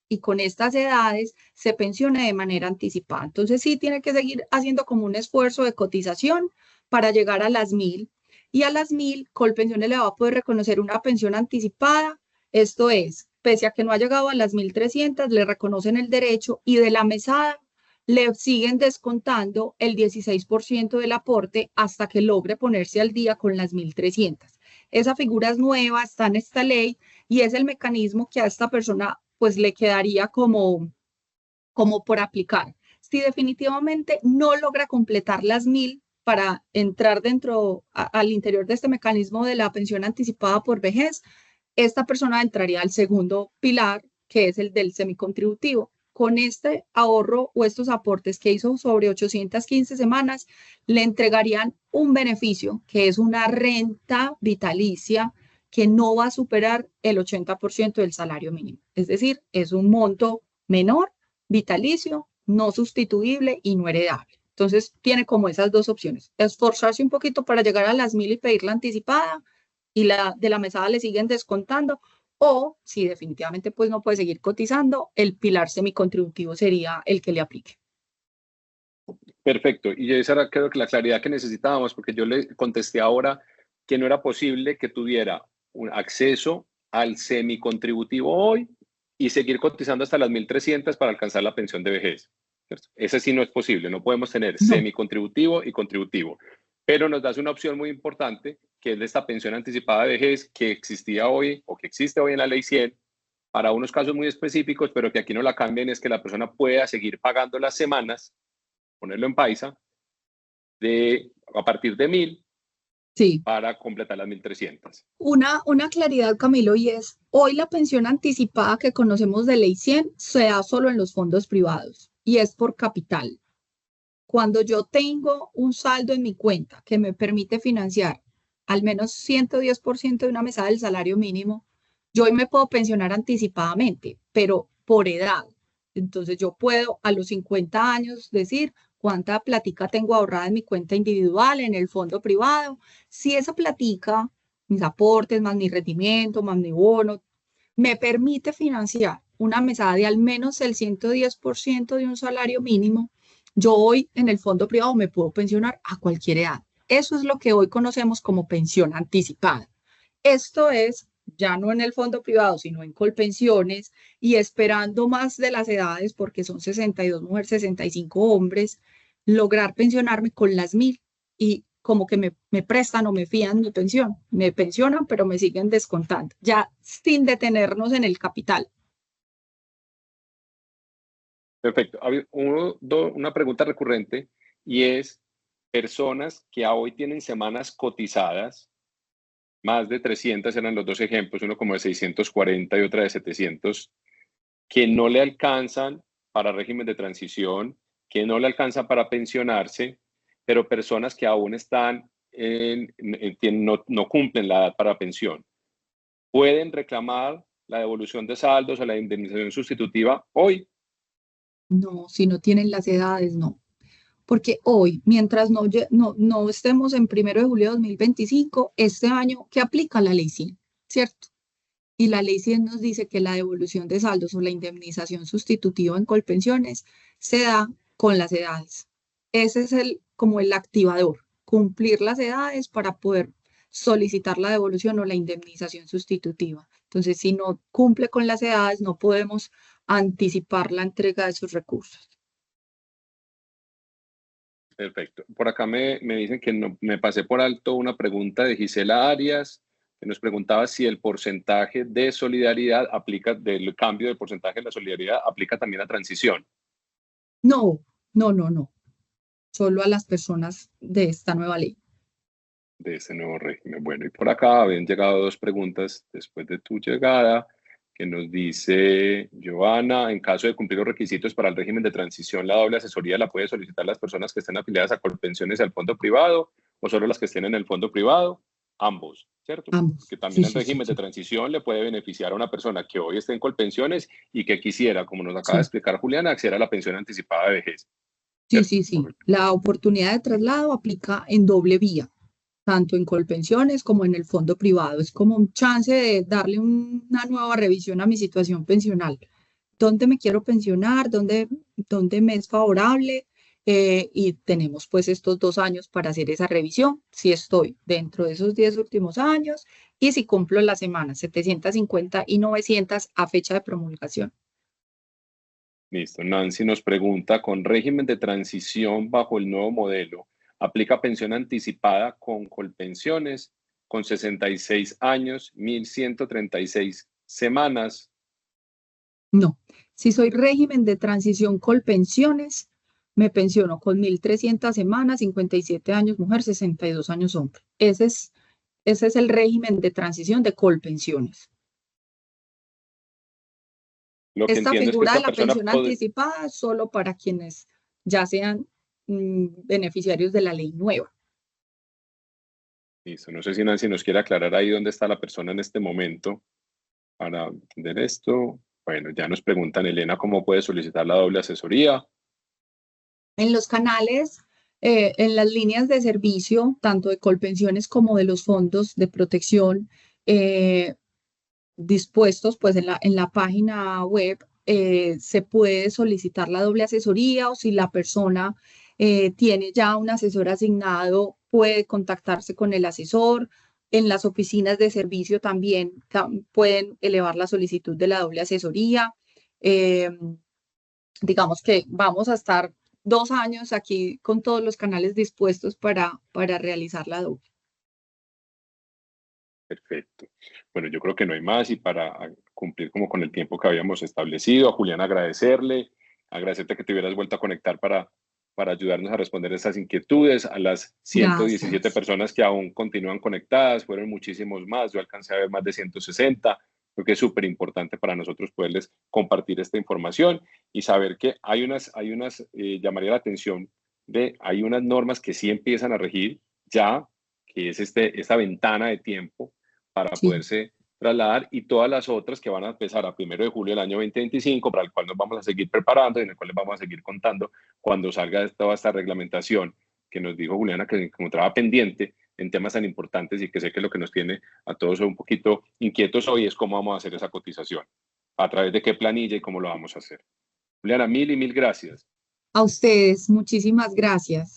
y con estas edades se pensione de manera anticipada. Entonces sí tiene que seguir haciendo como un esfuerzo de cotización para llegar a las 1.000 y a las 1.000 Colpensiones le va a poder reconocer una pensión anticipada. Esto es, pese a que no ha llegado a las 1.300, le reconocen el derecho y de la mesada le siguen descontando el 16% del aporte hasta que logre ponerse al día con las 1.300. Esa figura es nueva, está en esta ley y es el mecanismo que a esta persona pues le quedaría como por aplicar. Si definitivamente no logra completar las 1.000 para entrar al interior de este mecanismo de la pensión anticipada por vejez, esta persona entraría al segundo pilar, que es el del semicontributivo. Con este ahorro o estos aportes que hizo sobre 815 semanas, le entregarían un beneficio que es una renta vitalicia que no va a superar el 80% del salario mínimo. Es decir, es un monto menor, vitalicio, no sustituible y no heredable. Entonces, tiene como esas dos opciones. Esforzarse un poquito para llegar a las 1.000 y pedirla anticipada y de la mesada le siguen descontando, o si definitivamente pues no puede seguir cotizando, el pilar semicontributivo sería el que le aplique. Perfecto. Y esa era creo que la claridad que necesitábamos, porque yo le contesté ahora que no era posible que tuviera un acceso al semicontributivo hoy y seguir cotizando hasta las 1.300 para alcanzar la pensión de vejez. Ese sí no es posible, no podemos tener semicontributivo y contributivo. Pero nos das una opción muy importante, que es de esta pensión anticipada de vejez que existía hoy o que existe hoy en la ley 100 para unos casos muy específicos, pero que aquí no la cambian, es que la persona pueda seguir pagando las semanas, ponerlo en paisa, a partir de 1.000 Sí. para completar las 1.300. Una claridad, Camilo, y es, hoy la pensión anticipada que conocemos de Ley 100 se da solo en los fondos privados y es por capital. Cuando yo tengo un saldo en mi cuenta que me permite financiar al menos 110% de una mesada del salario mínimo, yo hoy me puedo pensionar anticipadamente, pero por edad. Entonces yo puedo a los 50 años decir cuánta platica tengo ahorrada en mi cuenta individual, en el fondo privado. Si esa platica, mis aportes, más mi rendimiento, más mi bono, me permite financiar una mesada de al menos el 110% de un salario mínimo, yo hoy en el fondo privado me puedo pensionar a cualquier edad. Eso es lo que hoy conocemos como pensión anticipada. Esto es ya no en el fondo privado, sino en Colpensiones y esperando más de las edades, porque son 62 mujeres, 65 hombres, lograr pensionarme con las 1.000 y como que me prestan o me fían mi pensión. Me pensionan, pero me siguen descontando, ya sin detenernos en el capital. Perfecto. Una pregunta recurrente y es personas que hoy tienen semanas cotizadas, más de 300 eran los dos ejemplos, uno como de 640 y otra de 700, que no le alcanzan para régimen de transición, que no le alcanzan para pensionarse, pero personas que aún están no cumplen la edad para pensión. ¿Pueden reclamar la devolución de saldos o la indemnización sustitutiva hoy? No, si no tienen las edades, no. Porque hoy, mientras no estemos en 1 de julio de 2025, este año que aplica la ley 100, ¿cierto? Y la ley 100 nos dice que la devolución de saldos o la indemnización sustitutiva en Colpensiones se da con las edades. Ese es como el activador, cumplir las edades para poder solicitar la devolución o la indemnización sustitutiva. Entonces, si no cumple con las edades, no podemos anticipar la entrega de sus recursos. Perfecto. Por acá me dicen que me pasé por alto una pregunta de Gisela Arias, que nos preguntaba si el porcentaje de solidaridad aplica, del cambio de porcentaje de la solidaridad aplica también a transición. No, no. Solo a las personas de esta nueva ley. De ese nuevo régimen. Bueno, y por acá habían llegado dos preguntas después de tu llegada, que nos dice Joana, en caso de cumplir los requisitos para el régimen de transición, ¿la doble asesoría la puede solicitar las personas que estén afiliadas a Colpensiones y al fondo privado o solo las que estén en el fondo privado? Ambos, ¿cierto? Ambos. Que también el Sí. régimen de transición le puede beneficiar a una persona que hoy esté en Colpensiones y que quisiera, como nos acaba de explicar Juliana, acceder a la pensión anticipada de vejez. Sí. La oportunidad de traslado aplica en doble vía, tanto en Colpensiones como en el fondo privado. Es como un chance de darle una nueva revisión a mi situación pensional. ¿Dónde me quiero pensionar? ¿Dónde me es favorable? Y tenemos pues estos 2 años para hacer esa revisión, si estoy dentro de esos 10 últimos años y si cumplo las semanas 750 y 900 a fecha de promulgación. Listo. Nancy nos pregunta, con régimen de transición bajo el nuevo modelo, ¿aplica pensión anticipada con Colpensiones con 66 años, 1.136 semanas? No, si soy régimen de transición Colpensiones, me pensiono con 1.300 semanas, 57 años mujer, 62 años hombre. Ese es el régimen de transición de Colpensiones. Lo que Esta entiendo es que figura de esta la persona pensión anticipada es solo para quienes ya sean beneficiarios de la ley nueva. Listo. No sé si Nancy nos quiere aclarar ahí dónde está la persona en este momento para entender esto. Bueno, ya nos preguntan, Elena, ¿cómo puede solicitar la doble asesoría? En los canales, en las líneas de servicio, tanto de Colpensiones como de los fondos de protección dispuestos, pues en la página web se puede solicitar la doble asesoría o si la persona tiene ya un asesor asignado, puede contactarse con el asesor. En las oficinas de servicio también pueden elevar la solicitud de la doble asesoría. Digamos que vamos a estar 2 años aquí con todos los canales dispuestos para realizar la doble. Perfecto. Bueno, yo creo que no hay más y para cumplir como con el tiempo que habíamos establecido, a Julián agradecerte que te hubieras vuelto a conectar para para ayudarnos a responder estas inquietudes. A las 117 Gracias. personas que aún continúan conectadas, fueron muchísimos más, yo alcancé a ver más de 160. Creo que es súper importante para nosotros poderles compartir esta información y saber que llamaría la atención hay unas normas que sí empiezan a regir ya, que es esta ventana de tiempo para Sí. poderse trasladar, y todas las otras que van a empezar a 1 de julio del año 2025, para el cual nos vamos a seguir preparando y en el cual les vamos a seguir contando cuando salga toda esta reglamentación que nos dijo Juliana que se encontraba pendiente en temas tan importantes, y que sé que lo que nos tiene a todos un poquito inquietos hoy es cómo vamos a hacer esa cotización, a través de qué planilla y cómo lo vamos a hacer. Juliana, mil y mil gracias. A ustedes, muchísimas gracias.